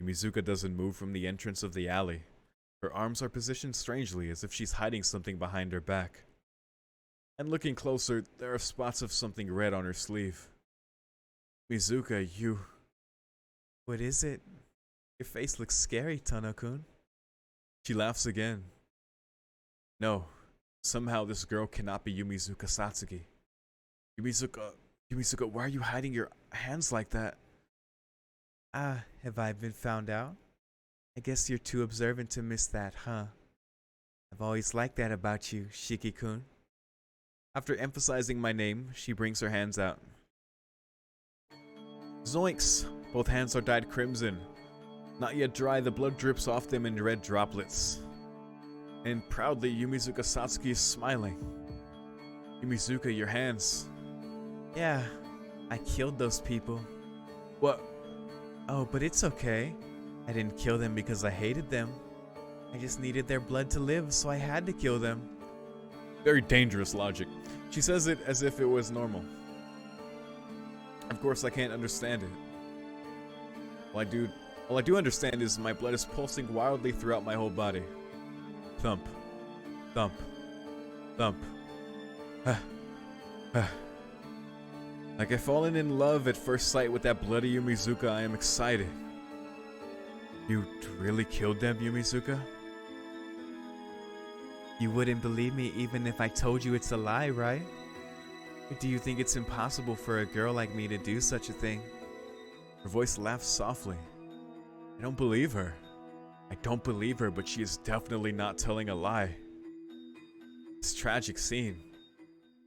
Yumizuka doesn't move from the entrance of the alley. Her arms are positioned strangely, as if she's hiding something behind her back. And looking closer, there are spots of something red on her sleeve. Mizuka, you... What is it? Your face looks scary, Tono-kun. She laughs again. No, somehow this girl cannot be Yumizuka Satsuki. Yumizuka, why are you hiding your hands like that? Have I been found out? I guess you're too observant to miss that, huh? I've always liked that about you, Shiki-kun. After emphasizing my name, she brings her hands out. Zoinks! Both hands are dyed crimson. Not yet dry, the blood drips off them in red droplets. And proudly, Yumizuka Satsuki is smiling. Yumizuka, your hands. Yeah, I killed those people. What? Oh, but it's okay. I didn't kill them because I hated them. I just needed their blood to live, so I had to kill them. Very dangerous logic. She says it as if it was normal. Of course, I can't understand it. All I do understand is my blood is pulsing wildly throughout my whole body. Thump. Thump. Thump. Like I've fallen in love at first sight with that bloody Yumizuka, I am excited. You really killed them, Yumizuka? You wouldn't believe me even if I told you it's a lie, right? Or do you think it's impossible for a girl like me to do such a thing? Her voice laughs softly. I don't believe her. I don't believe her, but she is definitely not telling a lie. This tragic scene.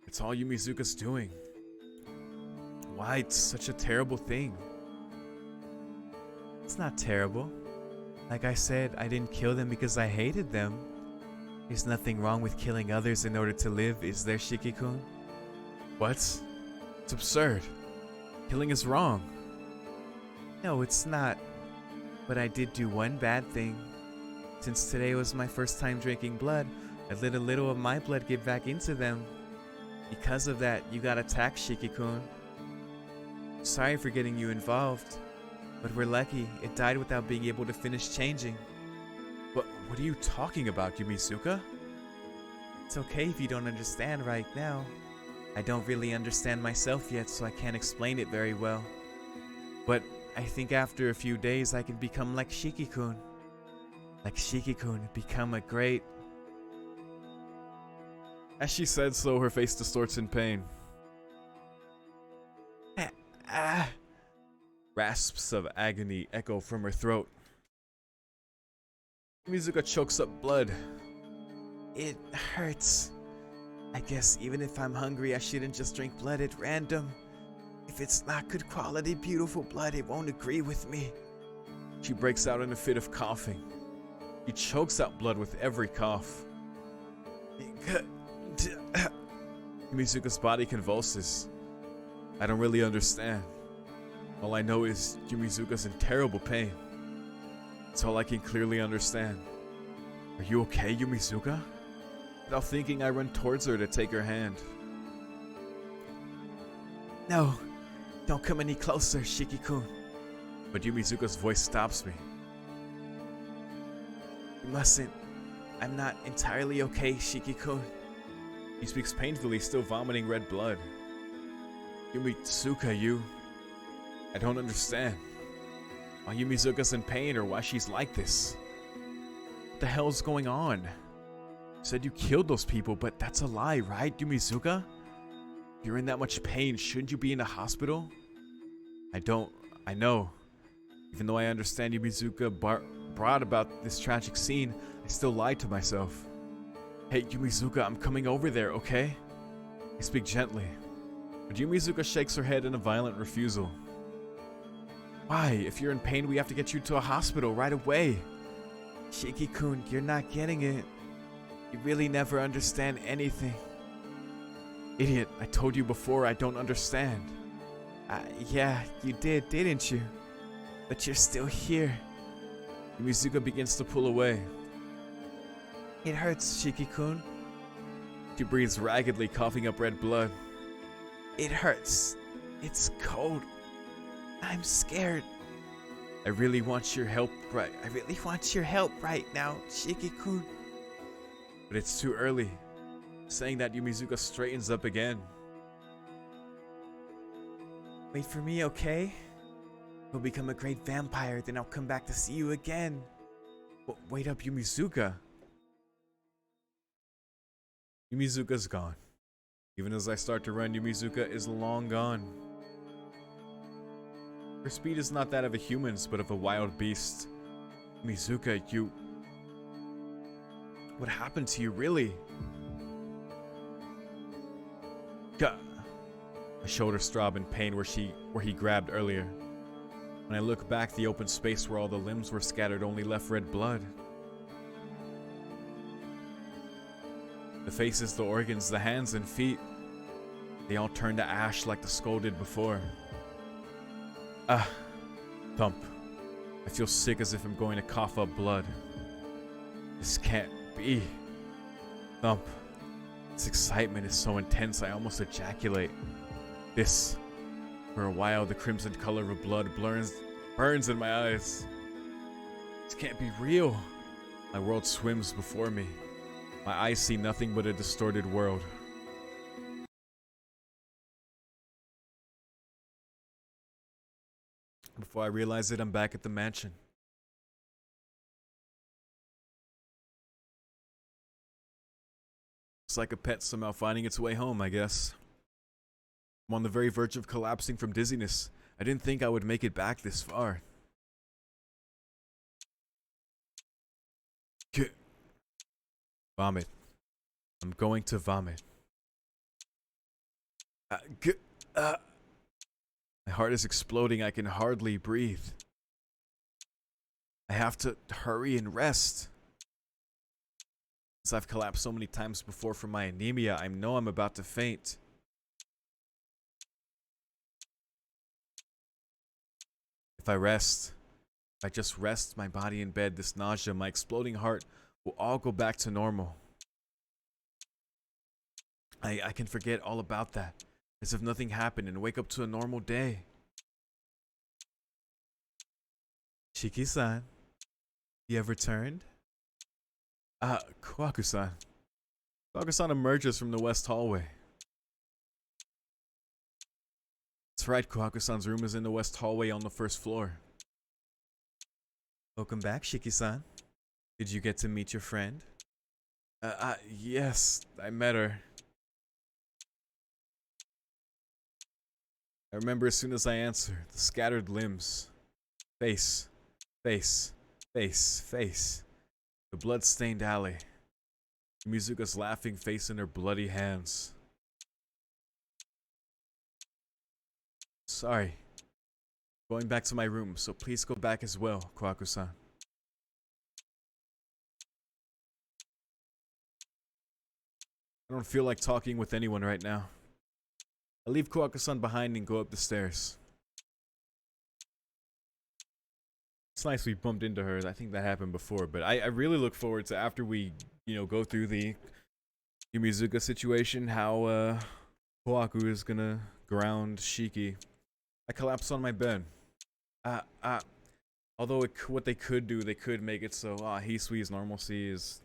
It's all Yumizuka's doing. Why it's such a terrible thing? It's not terrible. Like I said, I didn't kill them because I hated them. There's nothing wrong with killing others in order to live, is there, Shiki-kun? What? It's absurd. Killing is wrong. No, it's not. But I did do one bad thing. Since today was my first time drinking blood, I let a little of my blood get back into them. Because of that, you got attacked, Shiki-kun. Sorry for getting you involved, but we're lucky it died without being able to finish changing. What are you talking about, Yumizuka? It's okay if you don't understand right now. I don't really understand myself yet, so I can't explain it very well. But I think after a few days I can become like Shiki-kun. Like Shiki-kun, become a great... As she said so, her face distorts in pain. Rasps of agony echo from her throat. Yumizuka chokes up blood. It hurts. I guess even if I'm hungry, I shouldn't just drink blood at random. If it's not good quality, beautiful blood, it won't agree with me. She breaks out in a fit of coughing. She chokes out blood with every cough. Yumizuka's body convulses. I don't really understand. All I know is Yumizuka's in terrible pain. That's all I can clearly understand. Are you okay, Yumizuka? Without thinking, I run towards her to take her hand. No, don't come any closer, Shiki-kun. But Yumizuka's voice stops me. You mustn't. I'm not entirely okay, Shiki-kun. He speaks painfully, still vomiting red blood. Yumizuka, you... I don't understand. Why Yumizuka's in pain or why she's like this. What the hell's going on? You said you killed those people, but that's a lie, right, Yumizuka? If you're in that much pain, shouldn't you be in a hospital? I know. Even though I understand Yumizuka brought about this tragic scene, I still lied to myself. Hey, Yumizuka, I'm coming over there, okay? I speak gently. But Yumizuka shakes her head in a violent refusal. Why? If you're in pain, we have to get you to a hospital right away. Shiki-kun, you're not getting it. You really never understand anything. Idiot, I told you before I don't understand. Yeah, you did, didn't you? But you're still here. Yumizuka begins to pull away. It hurts, Shiki-kun. She breathes raggedly, coughing up red blood. It hurts. It's cold. I'm scared. I really want your help right now, Shiki-kun. But it's too early. Saying that, Yumizuka straightens up again. Wait for me, okay? You'll become a great vampire, then I'll come back to see you again. Wait up, Yumizuka. Yumizuka's gone. Even as I start to run, Yumizuka is long gone. Her speed is not that of a human's, but of a wild beast. Yumizuka, you... What happened to you, really? Gah! My shoulders throb in pain where he grabbed earlier. When I look back, the open space where all the limbs were scattered only left red blood. The faces, the organs, the hands and feet, they all turned to ash like the skull did before. Thump. I feel sick as if I'm going to cough up blood. This can't be. Thump. This excitement is so intense I almost ejaculate. This. For a while, the crimson color of blood burns in my eyes. This can't be real. My world swims before me. My eyes see nothing but a distorted world. Before I realize it, I'm back at the mansion. It's like a pet somehow finding its way home, I guess. I'm on the very verge of collapsing from dizziness. I didn't think I would make it back this far. Vomit. I'm going to vomit. My heart is exploding. I can hardly breathe. I have to hurry and rest. Since I've collapsed so many times before from my anemia, I know I'm about to faint. If I just rest my body in bed, this nausea, my exploding heart will all go back to normal. I can forget all about that, as if nothing happened, and wake up to a normal day. Shiki-san, you have returned? Kohaku-san. Kohaku-san emerges from the west hallway. That's right, Kohaku-san's room is in the west hallway on the first floor. Welcome back, Shiki-san. Did you get to meet your friend? Yes, I met her. I remember as soon as I answer, the scattered limbs. Face. The blood-stained alley. Yumizuka's laughing face in her bloody hands. Sorry. Going back to my room, so please go back as well, Kohaku-san. I don't feel like talking with anyone right now. I leave Kohaku-san behind and go up the stairs. It's nice we bumped into her. I think that happened before, but I really look forward to after we, go through the Yumizuka situation, how Kohaku is gonna ground Shiki. I collapse on my bed. Although what they could do, they could make it so Hisui's normalcy is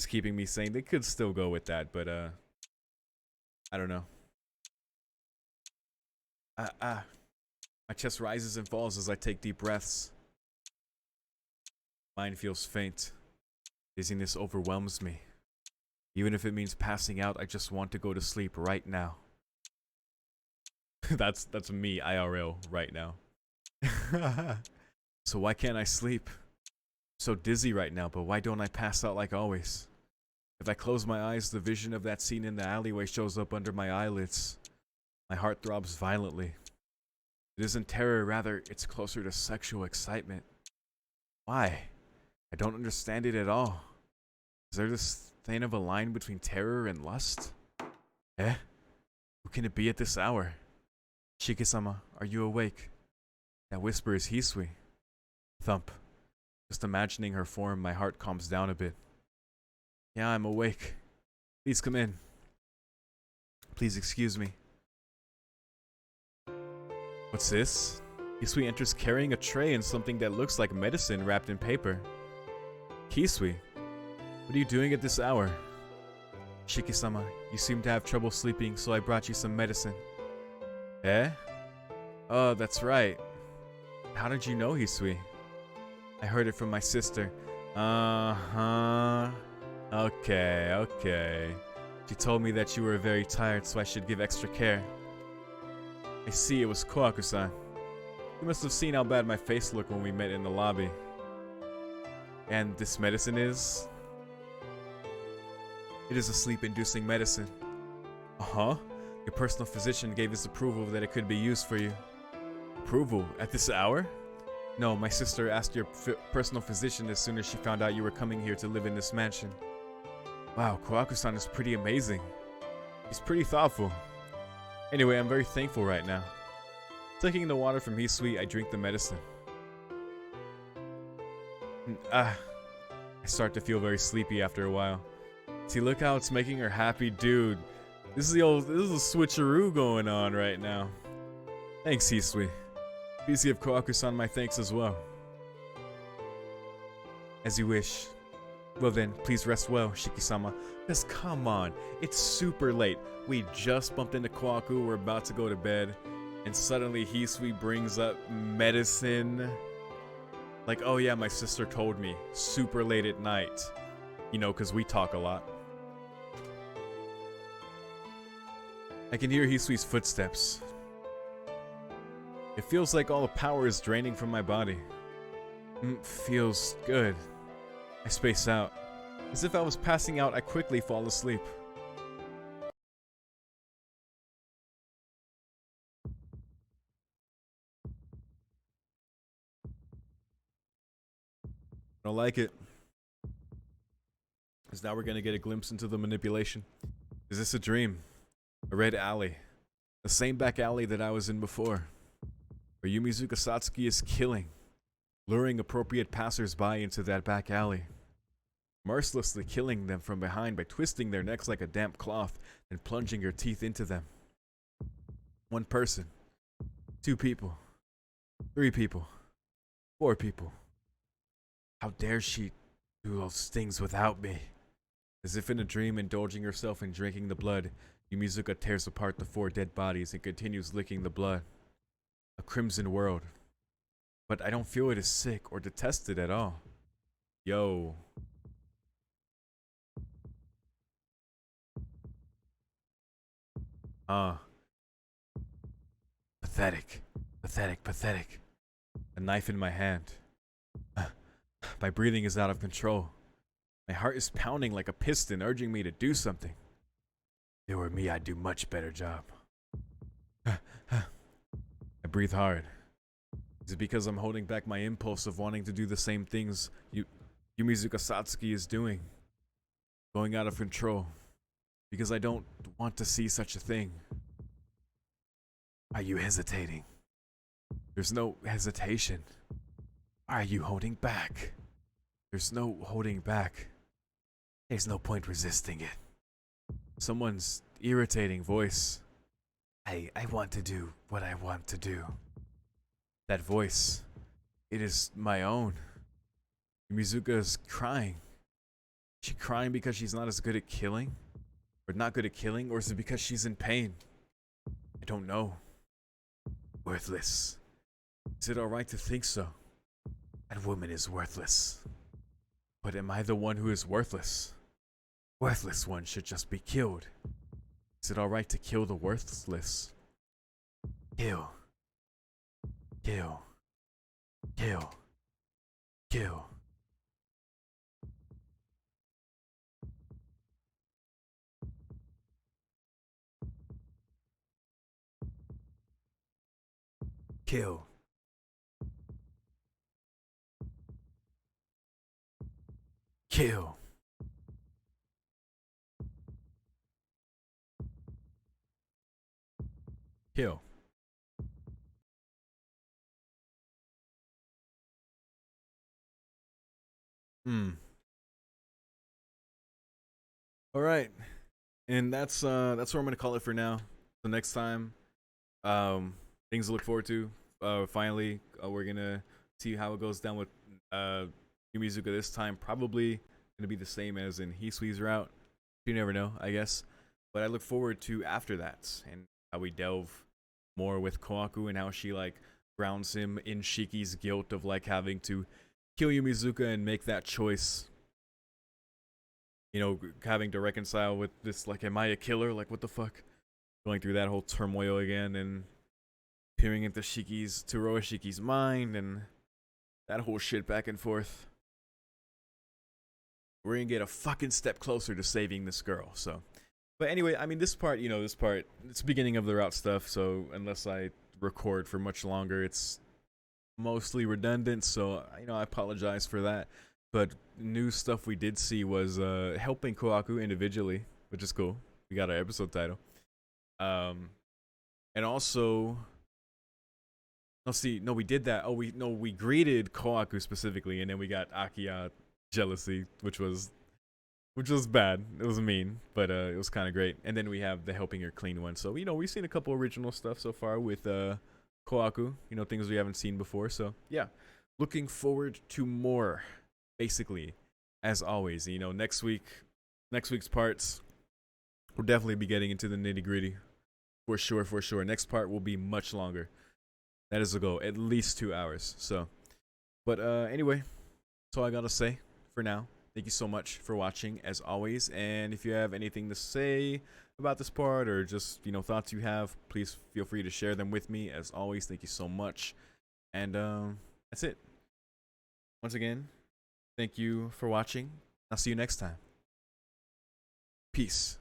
keeping me sane. They could still go with that, but I don't know. My chest rises and falls as I take deep breaths. Mind feels faint. Dizziness overwhelms me. Even if it means passing out, I just want to go to sleep right now. That's me IRL right now. So why can't I sleep? I'm so dizzy right now, but why don't I pass out like always? If I close my eyes, the vision of that scene in the alleyway shows up under my eyelids. My heart throbs violently. It isn't terror, rather, it's closer to sexual excitement. Why? I don't understand it at all. Is there this thing of a line between terror and lust? Who can it be at this hour? Shiki-sama, are you awake? That whisper is Hisui. Thump. Just imagining her form, my heart calms down a bit. Yeah, I'm awake. Please come in. Please excuse me. What's this? Hisui enters carrying a tray and something that looks like medicine wrapped in paper. Hisui, what are you doing at this hour? Shiki-sama, you seem to have trouble sleeping, so I brought you some medicine. Oh, that's right. How did you know, Hisui? I heard it from my sister. Okay. She told me that you were very tired, so I should give extra care. I see, it was Kohaku-san. You must have seen how bad my face looked when we met in the lobby. And this medicine is? It is a sleep-inducing medicine. Your personal physician gave his approval that it could be used for you. Approval? At this hour? No, my sister asked your personal physician as soon as she found out you were coming here to live in this mansion. Wow, Kohaku-san is pretty amazing. He's pretty thoughtful. Anyway, I'm very thankful right now. Taking the water from Hisui, I drink the medicine. I start to feel very sleepy after a while. See, look how it's making her happy, dude. This is a switcheroo going on right now. Thanks, Hisui. Please give Kohaku-san my thanks as well. As you wish. Well then, please rest well, Shiki-sama. Cause come on, it's super late. We just bumped into Kohaku, we're about to go to bed, and suddenly Hisui brings up medicine. Like, oh yeah, my sister told me, super late at night. You know, cause we talk a lot. I can hear Hisui's footsteps. It feels like all the power is draining from my body. Feels good. I space out. As if I was passing out, I quickly fall asleep. I don't like it. Because now we're gonna get a glimpse into the manipulation. Is this a dream? A red alley. The same back alley that I was in before. Where Yumizuka Satsuki is killing. Luring appropriate passers-by into that back alley. Mercilessly killing them from behind by twisting their necks like a damp cloth and plunging your teeth into them. One person. 2 people. 3 people. 4 people. How dare she do those things without me? As if in a dream, indulging herself in drinking the blood, Yumizuka tears apart the 4 dead bodies and continues licking the blood. A crimson world. But I don't feel it is sick or detested at all. Yo. Pathetic. Pathetic, pathetic. A knife in my hand. My breathing is out of control. My heart is pounding like a piston, urging me to do something. If it were me, I'd do much better job. I breathe hard. Is it because I'm holding back my impulse of wanting to do the same things Yumizuka Satsuki is doing? Going out of control. Because I don't want to see such a thing. Are you hesitating? There's no hesitation. Are you holding back? There's no holding back. There's no point resisting it. Someone's irritating voice. I want to do what I want to do. That voice, it is my own. Yumizuka is crying. Is she crying because she's not as good at killing? Or not good at killing? Or is it because she's in pain? I don't know. Worthless. Is it alright to think so? That woman is worthless. But am I the one who is worthless? Worthless one should just be killed. Is it alright to kill the worthless? Kill. Kill. Kill. Kill. Kill. Kill. Kill. All right. And that's where I'm going to call it for now. So next time things to look forward to. Finally, we're going to see how it goes down with Yumizuka this time. Probably going to be the same as in Hisui's route. You never know, I guess. But I look forward to after that and how we delve more with Kohaku and how she like grounds him in Shiki's guilt of like having to kill Yumizuka and make that choice. You know, having to reconcile with this, like, am I a killer? Like, what the fuck? Going through that whole turmoil again and peering into Tsuruo Shiki's mind and that whole shit back and forth. We're gonna get a fucking step closer to saving this girl, so. But anyway, I mean, this part, it's the beginning of the route stuff, so unless I record for much longer, it's mostly redundant, so, I apologize for that. But new stuff we did see was helping Kohaku individually, which is cool. We got our episode title. And also, we did that. We greeted Kohaku specifically, and then we got Akiya jealousy, which was bad. It was mean, but it was kind of great. And then we have the helping her clean one. So we've seen a couple original stuff so far with Kohaku. Things we haven't seen before. So yeah, looking forward to more. Basically, as always, next week's parts, we'll definitely be getting into the nitty gritty. For sure. Next part will be much longer. That is a goal, at least 2 hours. So, but anyway, that's all I gotta say for now. Thank you so much for watching, as always. And if you have anything to say about this part, or just thoughts you have, please feel free to share them with me. As always, thank you so much. And that's it. Once again, thank you for watching. I'll see you next time. Peace.